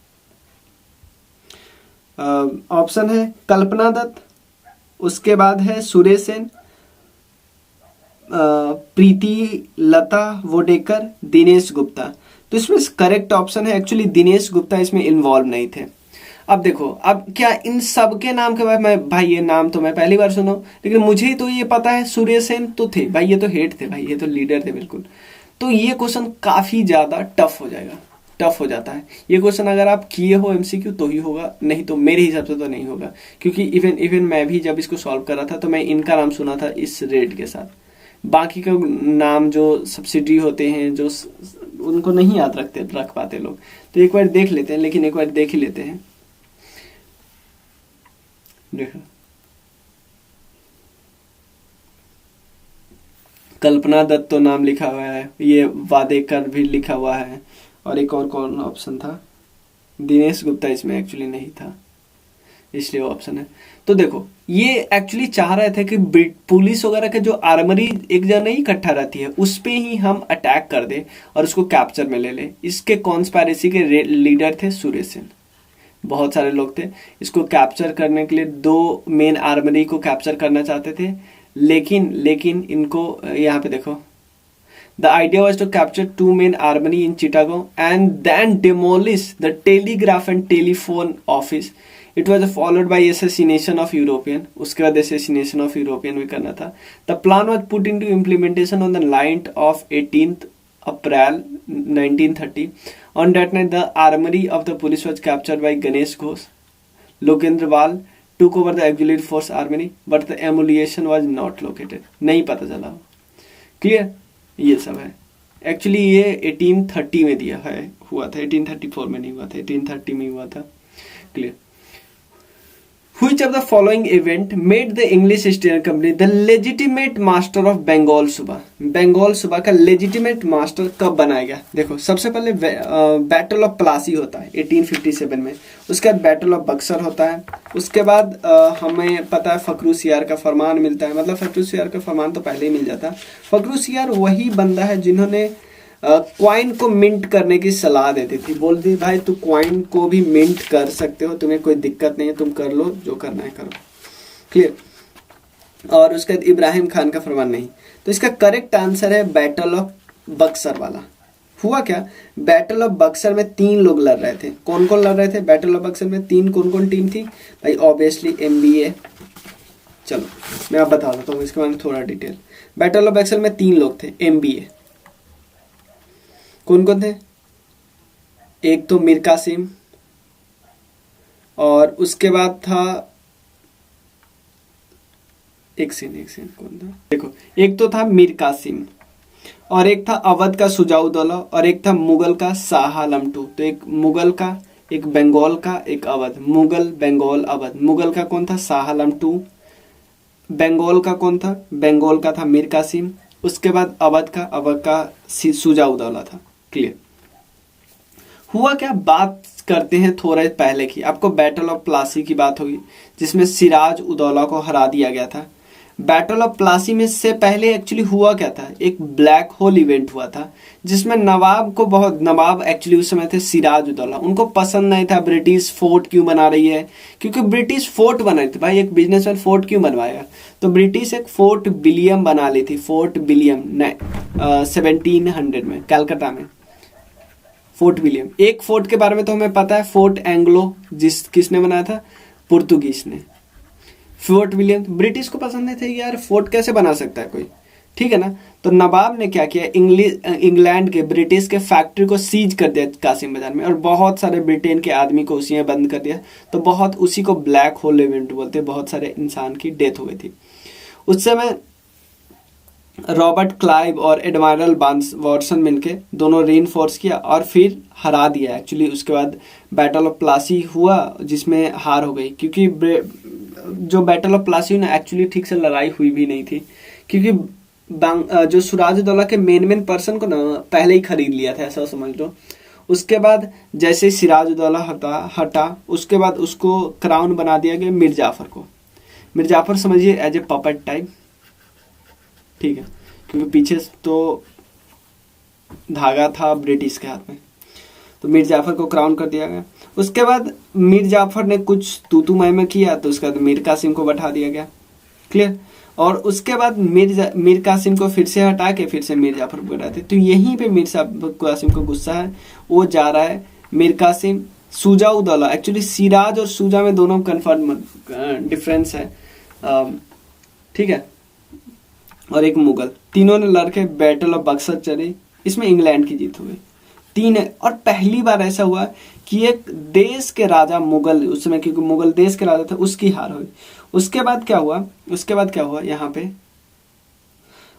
ऑप्शन है कल्पना दत्त, उसके बाद है सुरेश सेन, प्रीति लता वोडेकर, दिनेश गुप्ता। तो इसमें करेक्ट ऑप्शन है एक्चुअली दिनेश गुप्ता, इसमें इन्वॉल्व नहीं थे। अब देखो, अब क्या इन सब के नाम के बाद मैं, भाई ये नाम तो मैं पहली बार सुना हूं, लेकिन मुझे तो ये पता है सुरेश सेन तो थे भाई, ये तो हेड थे भाई, ये तो लीडर थे बिल्कुल। तो ये क्वेश्चन काफी ज्यादा टफ हो जाएगा, टफ हो जाता है ये क्वेश्चन। अगर आप किए हो MCQ तो ही होगा, नहीं तो मेरे हिसाब से तो नहीं होगा, क्योंकि इवन मैं भी जब इसको सॉल्व कर रहा था तो मैं इनका नाम सुना था इस रेड के साथ। बाकी का नाम जो सब्सिडी होते हैं जो उनको नहीं याद रख पाते लोग, तो एक बार देख लेते हैं, लेकिन एक बार देख ही लेते हैं। देखो कल्पना दत्त तो नाम लिखा हुआ है, ये वादेकर भी लिखा हुआ है, और एक और कौन ऑप्शन था, दिनेश गुप्ता इसमें एक्चुअली नहीं था, इसलिए वो ऑप्शन है। तो देखो ये एक्चुअली चाह रहे थे कि पुलिस वगैरह के जो आर्मरी एक जगह नहीं इकट्ठा रहती है उस पे ही हम अटैक कर दे और उसको कैप्चर में ले ले। इसके कॉन्स्पायरेसी के लीडर थे सुरेश सेन, बहुत सारे लोग थे। इसको कैप्चर करने के लिए 2 मेन आर्मरी को कैप्चर करना चाहते थे, लेकिन इनको यहाँ पे देखो, the idea was to capture 2 main armoury in Chittagong and then demolish the telegraph and telephone office. It was followed by assassination of European, उसके बाद एसेसिनेशन ऑफ यूरोपियन भी करना था। The plan was put into implementation on the night of 18 April 1930. On that night, the armory of the police was captured by Ganesh Ghosh. Lokendra Bal took over the auxiliary force armory, but the ammunition was not located. नहीं पता चला। Clear, ये सब है। Actually ये 1830 में दिया है, हुआ था 1834 में नहीं हुआ था, 1830 में हुआ था। Clear. Which of the following event made the English East India Company the legitimate master of Bengal Suba? Bengal Suba का लेजिटिमेट मास्टर कब बनाया गया? देखो सबसे पहले बैटल ऑफ प्लासी होता है 1857 में, उसके बाद बैटल ऑफ बक्सर होता है, उसके बाद हमें पता है फखरुसियार का फरमान मिलता है। मतलब फखरुसियार का फरमान तो पहले ही मिल जाता है। फखरुसियार वही बंदा है जिन्होंने क्वाइन को मिंट करने की सलाह देती थी, बोलती भाई तू क्वाइन को भी मिंट कर सकते हो, तुम्हें कोई दिक्कत नहीं है, तुम कर लो, जो करना है करो। क्लियर। और उसके बाद इब्राहिम खान का फरमान नहीं। तो इसका करेक्ट आंसर है बैटल ऑफ बक्सर वाला। हुआ क्या, बैटल ऑफ बक्सर में 3 लोग लड़ रहे थे। कौन कौन लड़ रहे थे बैटल ऑफ बक्सर में? 3 कौन कौन टीम थी भाई? Obviously MBA। चलो मैं आप बता देता हूँ इसके बारे में थोड़ा डिटेल। बैटल ऑफ बक्सर में 3 लोग थे MBA। कौन कौन थे? एक तो मीर कासिम, और उसके बाद था एक सेकंड कौन था? देखो एक तो था मीर कासिम, और एक था अवध का सुजाउद्दौला, और एक था मुगल का शाह आलम II। तो एक मुगल का, एक बंगाल का, एक अवध। मुगल, बंगाल, अवध। मुगल का कौन था? शाह आलम II। बंगाल का कौन था? बंगाल का था मीर कासिम। उसके बाद अवध का सुजाउद्दौला था। क्लियर। हुआ क्या, बात करते हैं थोड़े पहले की। आपको बैटल ऑफ प्लासी की बात होगी जिसमें सिराज उदौला को हरा दिया गया था। बैटल ऑफ प्लासी में से पहले एक्चुअली हुआ क्या था, एक ब्लैक होल इवेंट हुआ था जिसमें नवाब एक्चुअली उस समय थे सिराज उदौला। उनको पसंद नहीं था ब्रिटिश फोर्ट क्यों बना रही है, क्योंकि ब्रिटिश फोर्ट बना रही थी। भाई एक बिजनेसमैन फोर्ट क्यों बनवाएगा? तो ब्रिटिश एक फोर्ट विलियम बना ली थी, फोर्ट विलियम 1700 में कलकत्ता में। फोर्ट विलियम, एक फोर्ट के बारे में तो हमें पता है, फोर्ट एंग्लो, किसने बनाया था? पुर्तगीज ने। फोर्ट विलियम ब्रिटिश को पसंद नहीं थे, यार फोर्ट कैसे बना सकता है कोई, ठीक है ना। तो नवाब ने क्या किया, इंग्लैंड के ब्रिटिश के फैक्ट्री को सीज कर दिया कासिम बाजार में, और बहुत सारे ब्रिटेन के आदमी को उसी में बंद कर दिया। तो बहुत उसी को ब्लैक होल इवेंट बोलते, बहुत सारे इंसान की डेथ हो गई थी उस समय। रॉबर्ट क्लाइव और एडमायरल वॉटसन मिलके दोनों रीइंफोर्स किया और फिर हरा दिया एक्चुअली। उसके बाद बैटल ऑफ प्लासी हुआ जिसमें हार हो गई, क्योंकि जो बैटल ऑफ प्लासी ना एक्चुअली ठीक से लड़ाई हुई भी नहीं थी, क्योंकि जो सिराजुद्दौला के मेन पर्सन को ना पहले ही खरीद लिया था, ऐसा समझ लो। उसके बाद जैसे सिराजुद्दौला हटा उसके बाद उसको क्राउन बना दिया गया मीर जाफर को। मीर जाफर समझिए एज ए पपेट टाइप, ठीक है, क्योंकि पीछे तो धागा था ब्रिटिश के हाथ में। तो मीर जाफर को क्राउन कर दिया गया। उसके बाद मीर जाफर ने कुछ तूतू में किया, तो उसके बाद मीर कासिम को बैठा दिया गया। क्लियर। और उसके बाद मीर कासिम को फिर से हटा के फिर से मीर जाफर को बैठाते। तो यहीं पे मीर कासिम को गुस्सा है, वो जा रहा है मीर कासिम सुजाउद्दौला। एक्चुअली सिराज और सुजा में दोनों कन्फर्म डिफरेंस है, ठीक है। और एक मुगल, तीनों ने लड़के बैटल ऑफ बक्सर चली, इसमें इंग्लैंड की जीत हुई। 3 है। और पहली बार ऐसा हुआ कि एक देश के राजा मुगल, उस समय क्योंकि मुगल देश के राजा थे, उसकी हार हुई। उसके बाद क्या हुआ यहाँ पे,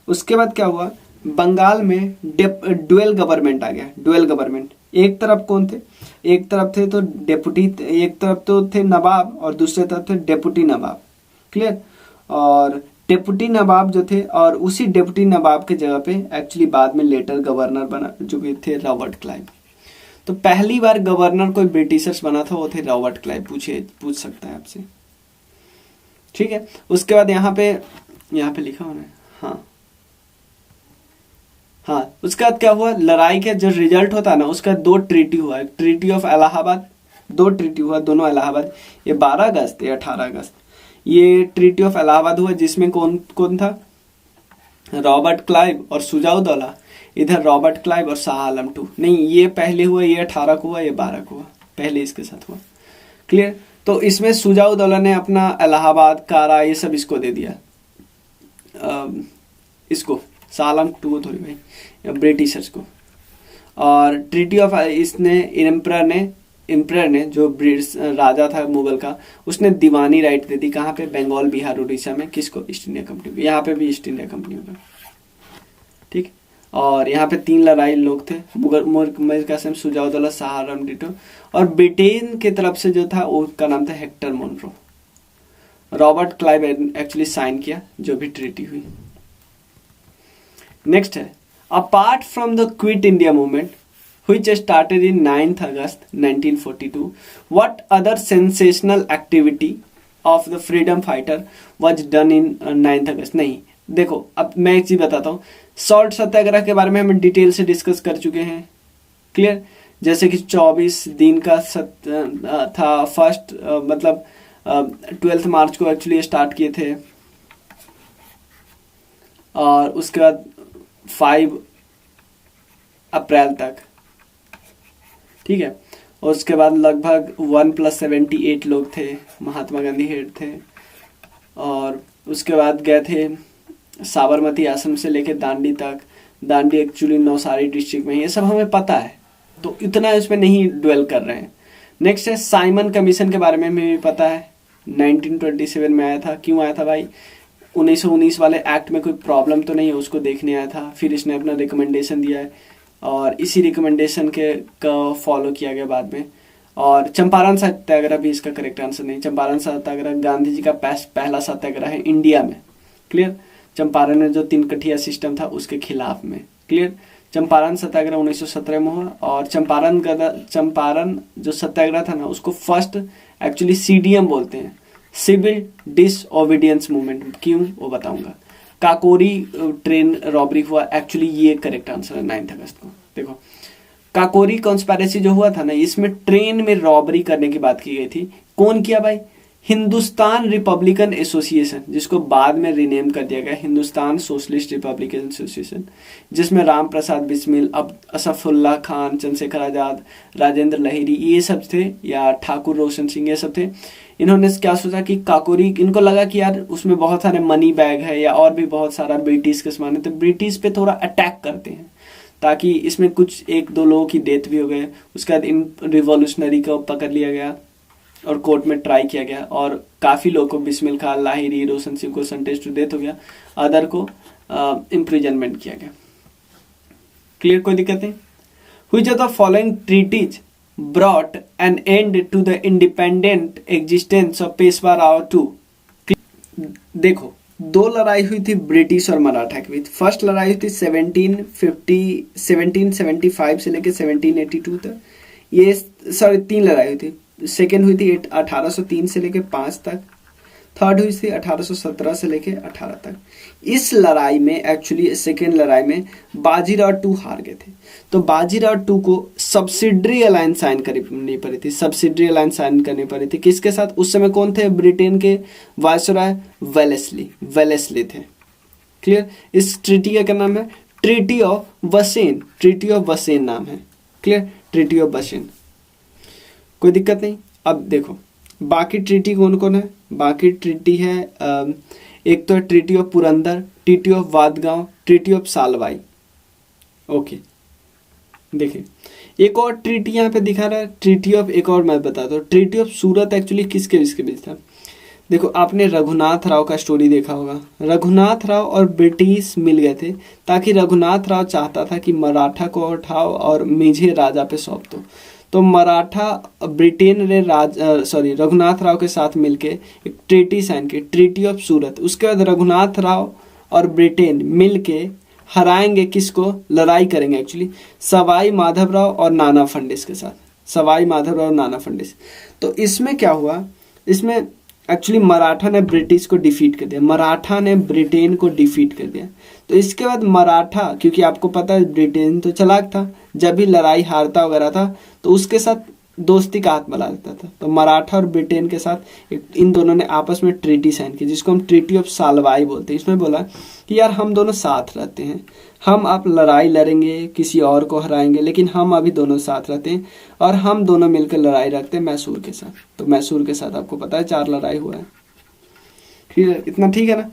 उसके बाद क्या हुआ, बंगाल में ड्यूअल गवर्नमेंट आ गया। ड्यूअल गवर्नमेंट, एक तरफ कौन थे, एक तरफ थे तो डेपुटी, एक तरफ तो थे नवाब और दूसरे तरफ थे डेपुटी नवाब। क्लियर। और डेपुटी नवाब जो थे, और उसी डेपुटी नवाब के जगह पे एक्चुअली बाद में लेटर गवर्नर बना जो कि थे रॉबर्ट क्लाइव। तो पहली बार गवर्नर कोई ब्रिटिशर्स बना था, वो थे रॉबर्ट क्लाइव। पूछ सकता है आपसे, ठीक है। उसके बाद यहाँ पे लिखा होना है, हाँ उसके बाद क्या हुआ, लड़ाई का जो रिजल्ट होता है ना, उसका 2 ट्रीटी हुआ, ट्रीटी ऑफ इलाहाबाद, 2 ट्रीटी हुआ, दोनों इलाहाबाद, ये 12 अगस्त, ये 18 अगस्त। ये ट्रीटी ऑफ इलाहाबाद हुआ जिसमें कौन कौन था, रॉबर्ट क्लाइव और सुजाउद्दौला। इधर रॉबर्ट क्लाइव और शाह आलम टू, नहीं ये पहले हुआ, ये 18 को हुआ, ये 12 को हुआ, पहले इसके साथ हुआ। क्लियर। तो इसमें सुजाउद्दौला ने अपना इलाहाबाद, कारा, ये सब इसको दे दिया, इसको शाह आलम टू को, थोड़ी भाई ब्रिटिशर्स को। और ट्रीटी ऑफ इसने एम्परर ने जो ब्रिटिश राजा था मुगल का, उसने दीवानी राइट दे दी, कहाँ पे, बंगाल, बिहार, उड़ीसा में, किसको, ईस्ट इंडिया कंपनी को। यहाँ पे भी ईस्ट इंडिया कंपनी होगा, ठीक। और यहाँ पे 3 लड़ाई लोग थे, मुगल कासिम, सुजाउद्दौला, शाह आलम डिटो। और ब्रिटेन की तरफ से जो था उसका नाम था Hector Munro. Robert Clive actually sign किया जो भी ट्रीटी हुई। नेक्स्ट है, apart from the Quit India Movement which started in 9th August 1942, what other sensational activity of the freedom fighter was done in 9th August? नहीं, देखो अब मैं एक चीज बताता हूँ, सॉल्ट सत्याग्रह के बारे में हम डिटेल से डिस्कस कर चुके हैं, क्लियर। जैसे कि 24 दिन का था, फर्स्ट मतलब 12 मार्च को एक्चुअली स्टार्ट किए थे, और उसके बाद 5 अप्रैल तक, ठीक है। और उसके बाद लगभग 1+78 लोग थे, महात्मा गांधी हेड थे। और उसके बाद गए थे साबरमती आश्रम से लेकर दांडी तक। दांडी एक्चुअली नवसारी डिस्ट्रिक्ट में, ये सब हमें पता है, तो इतना इसमें नहीं ड्वेल कर रहे हैं। नेक्स्ट है, साइमन कमीशन के बारे में भी पता है, 1927 में आया था। क्यों आया था भाई, 1919 वाले एक्ट में कोई प्रॉब्लम तो नहीं है, उसको देखने आया था। फिर इसने अपना रिकमेंडेशन दिया है, और इसी रिकमेंडेशन का फॉलो किया गया बाद में। और चंपारण सत्याग्रह भी इसका करेक्ट आंसर नहीं। चंपारण सत्याग्रह गांधी जी का पहला सत्याग्रह है इंडिया में, क्लियर। चंपारण में जो 3 कठिया सिस्टम था उसके खिलाफ में, क्लियर। चंपारण सत्याग्रह 1917 में हुआ। और चंपारण जो सत्याग्रह था ना, उसको फर्स्ट एक्चुअली CDM बोलते हैं, सिविल डिसओबीडियंस मूवमेंट। क्यों, वो बताऊंगा। काकोरी ट्रेन रॉबरी हुआ, एक्चुअली ये करेक्ट आंसर है 9 अगस्त को। देखो काकोरी कॉन्स्पिरेसी जो हुआ था ना, इसमें ट्रेन में रॉबरी करने की बात की गई थी। कौन किया भाई, हिंदुस्तान रिपब्लिकन एसोसिएशन, जिसको बाद में रिनेम कर दिया गया हिंदुस्तान सोशलिस्ट रिपब्लिकन एसोसिएशन, जिसमें राम प्रसाद बिस्मिल, अब असफुल्ला खान, चंद्रशेखर आजाद, राजेंद्र लाहिड़ी, ये सब थे, या ठाकुर रोशन सिंह, ये सब थे। इन्होंने क्या सोचा कि काकोरी, इनको लगा कि यार उसमें बहुत सारे मनी बैग है या और भी बहुत सारा ब्रिटिश के सामान है, तो ब्रिटिश पे थोड़ा अटैक करते हैं, ताकि इसमें कुछ 1-2 लोगों की डेथ भी हो गए। उसके बाद इन रिवॉल्यूशनरी को पकड़ लिया गया और कोर्ट में ट्राई किया गया, और काफी लोगों को, बिस्मिल खान, लाहिड़ी, रोशन सिंह को सेंटेंस टू डेथ हो गया, अदर को इम्प्रिजनमेंट किया गया। क्लियर, कोई दिक्कत नहीं। Which of the following treaties brought an end to the independent existence of Peshwa Rao two. देखो 2 लड़ाई हुई थी ब्रिटिश और मराठा के बीच। फर्स्ट लड़ाई हुई थी 1775 से लेकर 1782 तक, ये 3 लड़ाई हुई थी। सेकेंड हुई थी 1803 से लेकर 5 तक। थर्ड हुई थी 1817 से लेकर 18 तक। इस लड़ाई में एक्चुअली सेकेंड लड़ाई में बाजीराव 2 हार गए थे, तो बाजीराव 2 को सब्सिडरी अलायंस साइन करनी पड़ी थी। सब्सिडरी अलायंस साइन करनी पड़ी थी किसके साथ, उस समय कौन थे, ब्रिटेन के वायसराय वेलेस्ली थे, क्लियर। इस ट्रीटी का क्या नाम है, ट्रीटी ऑफ वसेन, ट्रीटी ऑफ वसेन नाम है, क्लियर, ट्रीटी ऑफ वसेन। कोई दिक्कत नहीं। अब देखो बाकी ट्रीटी कौन कौन है, बाकी ट्रीटी है एक तो treaty of Purandar, treaty of Wadgaon, treaty of Salbai. Okay, देखिए एक और ट्रीटी यहाँ पे दिखा रहा है, ट्रीटी ऑफ, एक और मैं बताता हूँ, ट्रीटी ऑफ सूरत एक्चुअली किसके बीच था। देखो आपने रघुनाथ राव का स्टोरी देखा होगा। रघुनाथ राव और ब्रिटिश मिल गए थे, ताकि रघुनाथ राव चाहता था कि मराठा को उठाओ और मुझे राजा पे सौंप दो। तो मराठा ब्रिटेन ने रघुनाथ राव के साथ मिलके एक ट्रीटी साइन की, ट्रीटी ऑफ सूरत। उसके बाद रघुनाथ राव और ब्रिटेन मिलके हराएंगे किसको, लड़ाई करेंगे एक्चुअली सवाई माधवराव और नाना फडणवीस के साथ, सवाई माधवराव और नाना फडणवीस। तो इसमें क्या हुआ, इसमें एक्चुअली मराठा ने ब्रिटिश को डिफीट कर दिया, मराठा ने ब्रिटेन को डिफीट कर दिया। तो इसके बाद मराठा, क्योंकि आपको पता है ब्रिटेन तो चालाक था, जब भी लड़ाई हारता वगैरह था तो उसके साथ दोस्ती का हाथ मिला देता था। तो मराठा और ब्रिटेन के साथ इन दोनों ने आपस में ट्रीटी साइन की, जिसको हम ट्रीटी ऑफ सालवाई बोलते हैं। इसमें बोला कि यार हम दोनों साथ रहते हैं, हम आप लड़ाई लड़ेंगे, किसी और को हराएंगे, लेकिन हम अभी दोनों साथ रहते हैं और हम दोनों मिलकर लड़ाई रखते हैं मैसूर के साथ। तो मैसूर के साथ आपको पता है 4 लड़ाई हुआ है, ठीक है, इतना ठीक है ना।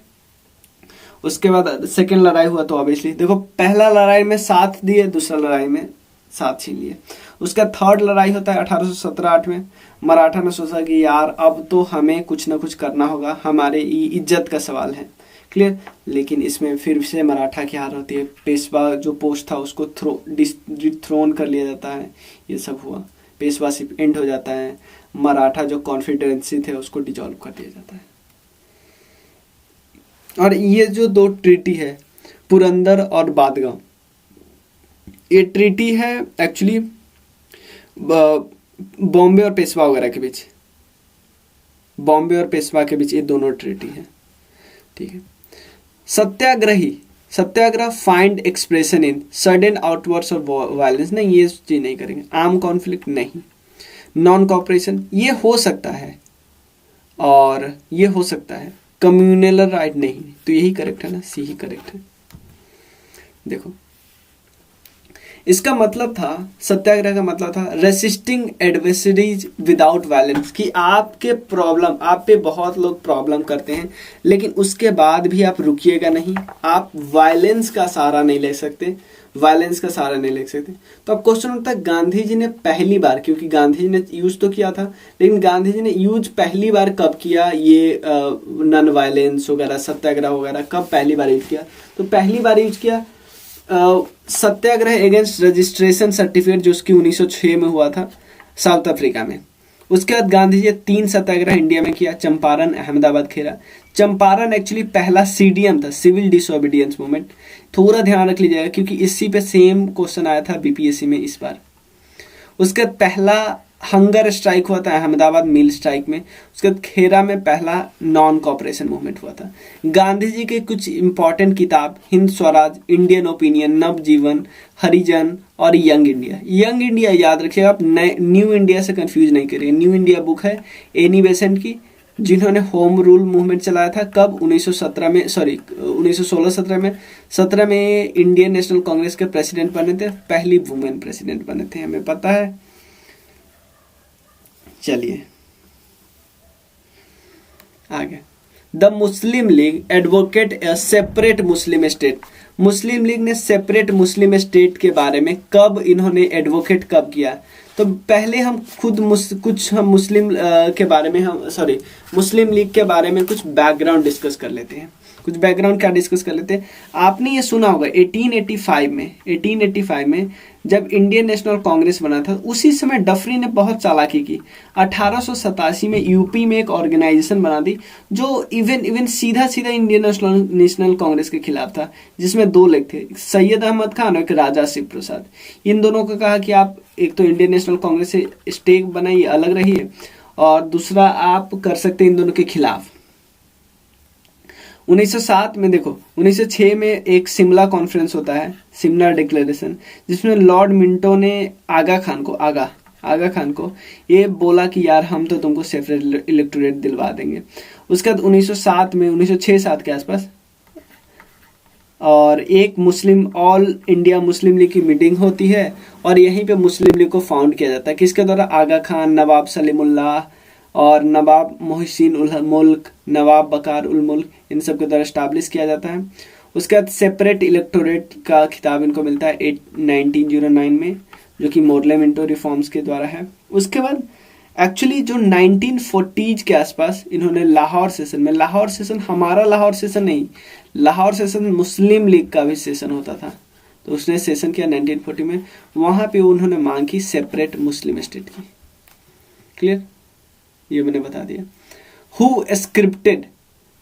उसके बाद सेकेंड लड़ाई हुआ, तो ऑब्वियसली देखो पहला लड़ाई में साथ दिए, दूसरा लड़ाई में साथ छीन लिए। उसका थर्ड लड़ाई होता है 1817-8 में। मराठा ने सोचा कि यार अब तो हमें कुछ ना कुछ करना होगा, हमारे इज्जत का सवाल है, क्लियर। लेकिन इसमें फिर से मराठा की हार होती है, पेशवा जो पोस्ट था उसको डिथ्रोन कर लिया जाता है, ये सब हुआ, पेशवाशिप एंड हो जाता है, मराठा जो कॉन्फिडेंसी थे उसको डिजॉल्व कर दिया जाता है। और ये जो 2 ट्रीटी है पुरंदर और बादगांव, ये ट्रीटी है एक्चुअली बॉम्बे और पेशवा वगैरह के बीच, बॉम्बे और पेशवा के बीच ये दोनों ट्रीटी है, ठीक है। Satyagraha find expression in sudden outwards of violence, नहीं ये चीज नहीं करेंगे। आर्म कॉन्फ्लिक्ट नहीं, नॉन कॉपरेशन ये हो सकता है और ये हो सकता है, कम्युनल राइट नहीं, तो यही करेक्ट है ना, सी ही करेक्ट है। देखो इसका मतलब था, सत्याग्रह का मतलब था रेसिस्टिंग एडवर्सरीज विदाउट वायलेंस, कि आपके प्रॉब्लम, आप पे बहुत लोग प्रॉब्लम करते हैं लेकिन उसके बाद भी आप रुकिएगा नहीं, आप वायलेंस का सहारा नहीं ले सकते, वायलेंस का सहारा नहीं ले सकते। तो अब क्वेश्चन उठता है गांधी जी ने पहली बार, क्योंकि गांधी जी ने यूज तो किया था, लेकिन गांधी जी ने यूज पहली बार कब किया, ये नॉन वायलेंस वगैरह सत्याग्रह वगैरह कब पहली बार यूज किया, तो पहली बार यूज किया सत्याग्रह अगेंस्ट रजिस्ट्रेशन सर्टिफिकेट, जो उसकी 1906 में हुआ था साउथ अफ्रीका में। उसके बाद गांधी जी 3 सत्याग्रह इंडिया में किया, चंपारण, अहमदाबाद, खेरा। चंपारण एक्चुअली पहला सीडीएम था, सिविल डिसोबीडियंस मूवमेंट, थोड़ा ध्यान रख लीजिएगा क्योंकि इसी पे सेम क्वेश्चन आया था बीपीएससी में इस बार। उसके बाद पहला हंगर स्ट्राइक हुआ था अहमदाबाद मिल स्ट्राइक में। उसके बाद खेरा में पहला नॉन कॉपरेशन मूवमेंट हुआ था। गांधी जी के कुछ इंपॉर्टेंट किताब, हिंद स्वराज, इंडियन ओपिनियन, नवजीवन, हरिजन और यंग इंडिया। यंग इंडिया याद रखिएगा आप, न्यू इंडिया से कंफ्यूज नहीं करिए। न्यू इंडिया बुक है एनी बेसेंट की, जिन्होंने होम रूल मूवमेंट चलाया था कब, 1917 में, सॉरी 1916-17 में। 17 में इंडियन नेशनल कांग्रेस के प्रेसिडेंट बने थे, पहली वुमेन प्रेसिडेंट बने थे, हमें पता है। चलिए आगे, the Muslim league advocate A separate Muslim state. Muslim league ने सेपरेट मुस्लिम स्टेट के बारे में कब इन्होंने एडवोकेट कब किया, तो पहले हम खुद कुछ हम मुस्लिम के बारे में, हम सॉरी मुस्लिम लीग के बारे में कुछ बैकग्राउंड डिस्कस कर लेते हैं। कुछ बैकग्राउंड क्या डिस्कस कर लेते हैं। आपने ये सुना होगा 1885 में जब इंडियन नेशनल कांग्रेस बना था, उसी समय डफरी ने बहुत चालाकी की। 1887 में यूपी में एक ऑर्गेनाइजेशन बना दी जो इवन सीधा इंडियन नेशनल कांग्रेस के खिलाफ था, जिसमें 2 लोग थे, सैयद अहमद खान और एक राजा शिव प्रसाद। इन दोनों को कहा कि आप एक तो इंडियन नेशनल कांग्रेस से स्टेक बनाइए, अलग रहिए, और दूसरा आप कर सकते हैं इन दोनों के खिलाफ। 1907 में देखो, 1906 में एक शिमला कॉन्फ्रेंस होता है, शिमला डिक्लेरेशन, जिसमें लॉर्ड मिंटो ने आगा खान को ये बोला कि यार हम तो तुमको सेपरेट इलेक्टोरेट दिलवा देंगे। उसके बाद 1907 में 1906-7 के आसपास और एक मुस्लिम ऑल इंडिया मुस्लिम लीग की मीटिंग होती है और यहीं पे मुस्लिम लीग को फाउंड किया जाता है। किसके द्वारा, आगा खान, नवाब सलीमुल्लाह और नवाब मोहसिन उल मुल्क, नवाब बकार उल मुल्क, इन सब के द्वारा स्टैब्लिश किया जाता है। उसके बाद सेपरेट इलेक्टोरेट का खिताब इनको मिलता है 1909 में, जो कि मोरले मिंटो रिफॉर्म्स के द्वारा है। उसके बाद एक्चुअली जो 1940s के आसपास इन्होंने लाहौर सेशन में, लाहौर सेशन हमारा लाहौर सेशन नहीं, लाहौर सेशन मुस्लिम लीग का भी सेशन होता था, तो उसने सेशन किया 1940 में। वहां पे उन्होंने मांग की सेपरेट मुस्लिम स्टेट की। क्लियर, ये मैंने बता दिया। Who scripted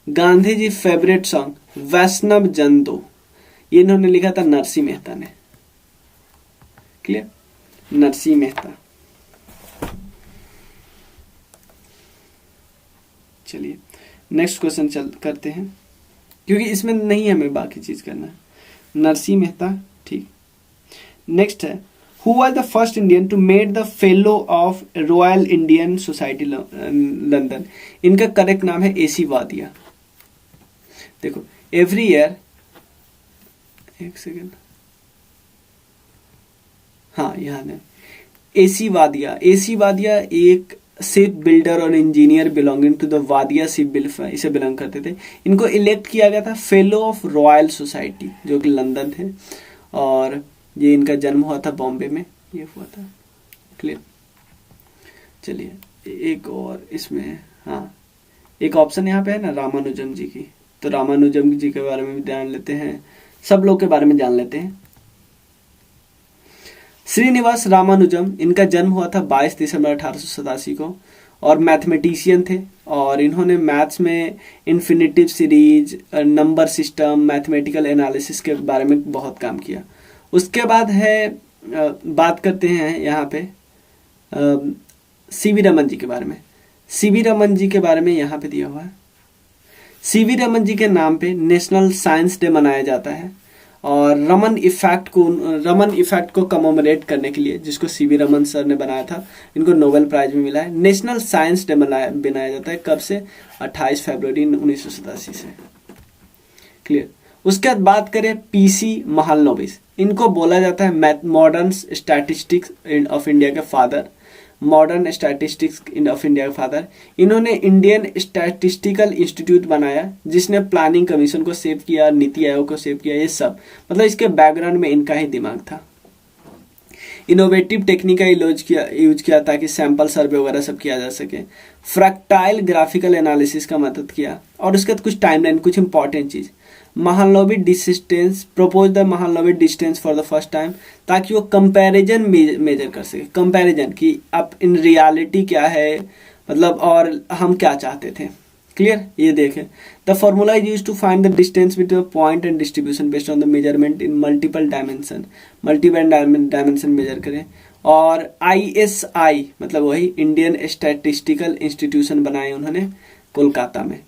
Gandhi ji favourite song Vaishnav Jan to, ये इन्होंने लिखा था नरसिंह मेहता ने। क्लियर, नरसिंह मेहता। चलिए नेक्स्ट क्वेश्चन चल करते हैं, क्योंकि इसमें नहीं हमें बाकी चीज करना है। नरसिंह मेहता, ठीक। नेक्स्ट है, who was the first Indian to made the fellow of Royal Indian Society London. इनका करेक्ट नाम है एसी वादिया। देखो एवरी ईयर, एक सेकेंड, हाँ यहाँ है एसी वादिया। एसी वादिया एक शिप बिल्डर और engineer belonging to the Wadia ship builder इसे बिलोंग करते थे। इनको इलेक्ट किया गया था फेलो ऑफ रॉयल सोसाइटी, जो कि लंदन थे, और ये इनका जन्म हुआ था बॉम्बे में, ये हुआ था। क्लियर। चलिए एक और इसमें, हाँ एक ऑप्शन यहाँ पे है ना रामानुजम जी की, तो रामानुजम जी के बारे में भी जान लेते हैं, सब लोग के बारे में जान लेते हैं। श्रीनिवास रामानुजम, इनका जन्म हुआ था 22 दिसंबर 1887 को, और मैथमेटिशियन थे, और इन्होंने मैथ्स में infinitive series, number system, mathematical analysis के बारे में बहुत काम किया। उसके बाद है बात करते हैं यहाँ पे सीवी रमन जी के बारे में। सीवी रमन जी के बारे में यहाँ पे दिया हुआ है। सीवी रमन जी के नाम पे नेशनल साइंस डे मनाया जाता है, और रमन इफेक्ट को कमोमरेट करने के लिए, जिसको सीवी रमन सर ने बनाया था, इनको नोबेल प्राइज भी मिला है। नेशनल साइंस डे बनाया जाता है कब से? 28 फरवरी 1987 से। क्लियर। उसके बाद बात करें पीसी महालनोबिस, इनको बोला जाता है मॉडर्न स्टैटिस्टिक्स ऑफ इंडिया के father, modern statistics of India के फादर। इन्होंने इंडियन स्टैटिस्टिकल इंस्टीट्यूट बनाया, जिसने प्लानिंग कमीशन को सेव किया, नीति आयोग को सेव किया, ये सब मतलब इसके बैकग्राउंड में इनका ही दिमाग था। इनोवेटिव टेक्निक का यूज किया ताकि सैंपल सर्वे वगैरह सब किया जा सके। फ्रैक्टाइल ग्राफिकल एनालिसिस का मदद किया, और उसके बाद कुछ टाइमलाइन, कुछ इंपॉर्टेंट चीज, Mahalanobis distance, propose the Mahalanobis distance for the first time, ताकि वो कंपैरिजन मेजर कर सके, कंपैरिजन कि अब इन रियलिटी क्या है, मतलब और हम क्या चाहते थे। क्लियर। ये देखें, the formula is use to find the distance between point and distribution based on the measurement in multiple dimension measure करें। और ISI मतलब वही इंडियन स्टैटिस्टिकल इंस्टीट्यूशन बनाए उन्होंने कोलकाता में।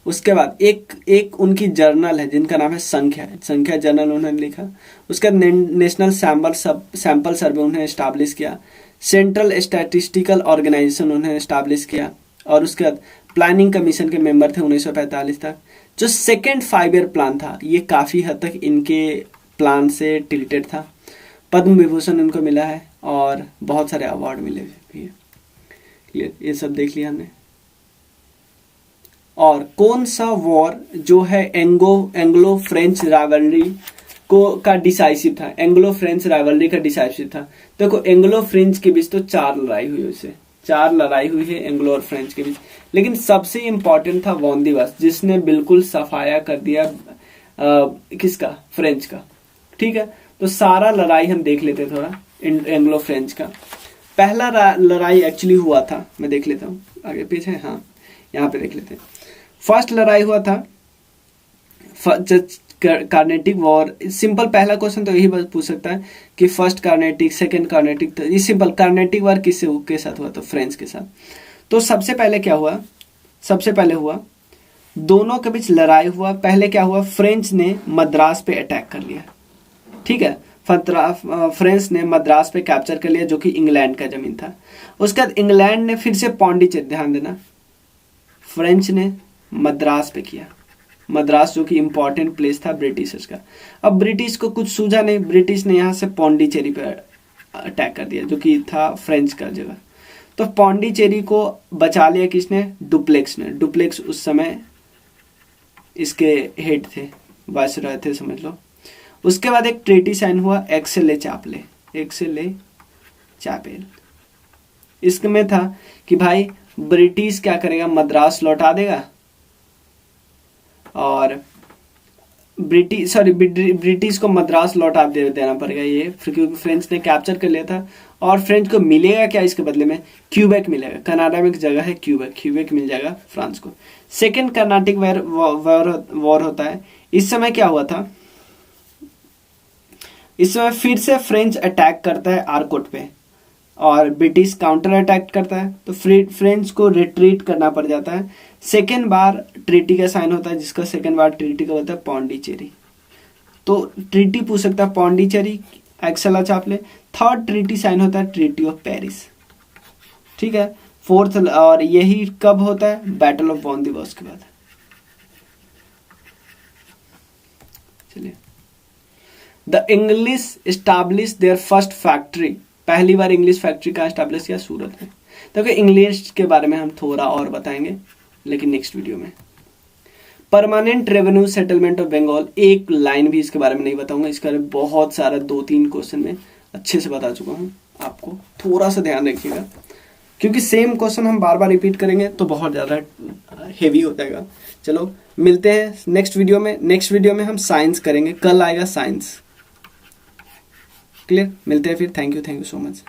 उसके बाद एक उनकी जर्नल है जिनका नाम है संख्या जर्नल उन्होंने लिखा। उसके बाद नेशनल सैंपल सर्वे उन्होंने एस्टैब्लिश किया। सेंट्रल स्टैटिस्टिकल ऑर्गेनाइजेशन उन्होंने एस्टैब्लिश किया, और उसके बाद प्लानिंग कमीशन के मेंबर थे 1945 तक। जो सेकेंड 5 ईयर प्लान था, ये काफी हद तक इनके प्लान से टिल्टेड था। पद्म विभूषण इनको मिला है, और बहुत सारे अवार्ड मिले भी हैं। क्लियर। ये सब देख लिया हमने। और कौन सा वॉर जो है एंग्लो फ्रेंच राइवलरी का डिसाइसिव था? एंग्लो फ्रेंच राइवलरी का डिसाइसिव था। देखो एंग्लो फ्रेंच के बीच तो 4 लड़ाई हुई, उससे 4 लड़ाई हुई है एंग्लो और फ्रेंच के बीच, लेकिन सबसे इंपॉर्टेंट था वॉन दिवस, जिसने बिल्कुल सफाया कर दिया किसका? फ्रेंच का। ठीक है, तो सारा लड़ाई हम देख लेते थोड़ा एंग्लो फ्रेंच का। पहला लड़ाई एक्चुअली हुआ था, मैं देख लेता हूँ आगे पीछे, हाँ यहाँ पे देख लेते हैं। फर्स्ट लड़ाई हुआ था कार्नेटिक वॉर। सिंपल पहला क्वेश्चन तो यही पूछ सकता है कि फर्स्ट कार्नेटिक, सेकंड कार्नेटिक, तो ये सिंपल। कार्नेटिक वॉर के साथ हुआ? तो फ्रेंच के साथ। तो सबसे पहले क्या हुआ? सबसे पहले हुआ दोनों के बीच लड़ाई हुआ। पहले क्या हुआ? फ्रेंच ने मद्रास पे अटैक कर लिया। ठीक है, फ्रेंच ने मद्रास पे कैप्चर कर लिया, जो कि इंग्लैंड का जमीन था। उसके बाद इंग्लैंड ने फिर से पौंडीचेरी, ध्यान देना, फ्रेंच ने मद्रास पे किया। मद्रास जो कि इंपॉर्टेंट प्लेस था ब्रिटिशर्स का। अब ब्रिटिश को कुछ सूझा नहीं, ब्रिटिश ने यहाँ से पौंडीचेरी पे अटैक कर दिया, जो कि था फ्रेंच का जगह। तो पौंडीचेरी को बचा लिया किसने? डुप्लेक्स ने। डुप्लेक्स उस समय इसके हेड थे, वायसरॉय थे समझ लो। उसके बाद एक ट्रीटी साइन हुआ एक्सेले चापेल। इसमें था कि भाई ब्रिटिश क्या करेगा? मद्रास लौटा देगा, और ब्रिटिश को मद्रास लौटा देना पड़ेगा ये, क्योंकि फ्रेंच ने कैप्चर कर लिया था। और फ्रेंच को मिलेगा क्या इसके बदले में? क्यूबेक मिलेगा। कनाडा में एक जगह है क्यूबेक मिल जाएगा फ्रांस को। सेकेंड कर्नाटिक वॉर होता है। इस समय क्या हुआ था? इस समय फिर से फ्रेंच अटैक करता है आरकोट पे और ब्रिटिश काउंटर अटैक करता है, तो फ्रेंच को रिट्रीट करना पड़ जाता है। सेकेंड बार ट्रीटी का साइन होता है, जिसका सेकेंड बार ट्रीटी का होता है पौंडीचेरी। तो ट्रीटी पूछ सकता है पौंडीचेरी, एक्सेला चापले। थर्ड ट्रीटी साइन होता है ट्रीटी ऑफ पेरिस, ठीक है। फोर्थ, और यही कब होता है, बैटल ऑफ वॉन दिवस के बाद। चलिए, the English establish there first factory, पहली बार इंग्लिश फैक्ट्री का एस्टैब्लिश किया सूरत में। तो इंग्लिश के बारे में हम थोड़ा और बताएंगे, लेकिन नेक्स्ट वीडियो में। Permanent revenue settlement of Bengal, एक लाइन भी इसके बारे में नहीं बताऊंगा, इसके बारे में बहुत सारा 2-3 क्वेश्चन में अच्छे से बता चुका हूँ, आपको थोड़ा सा ध्यान रखिएगा, क्योंकि सेम क्वेश्चन हम बार बार रिपीट करेंगे तो बहुत ज़्यादा हेवी हो जाएगा। चलो मिलते हैं नेक्स्ट वीडियो में। नेक्स्ट वीडियो में हम साइंस करेंगे, कल आएगा साइंस। क्लियर, मिलते हैं फिर। Thank you so much.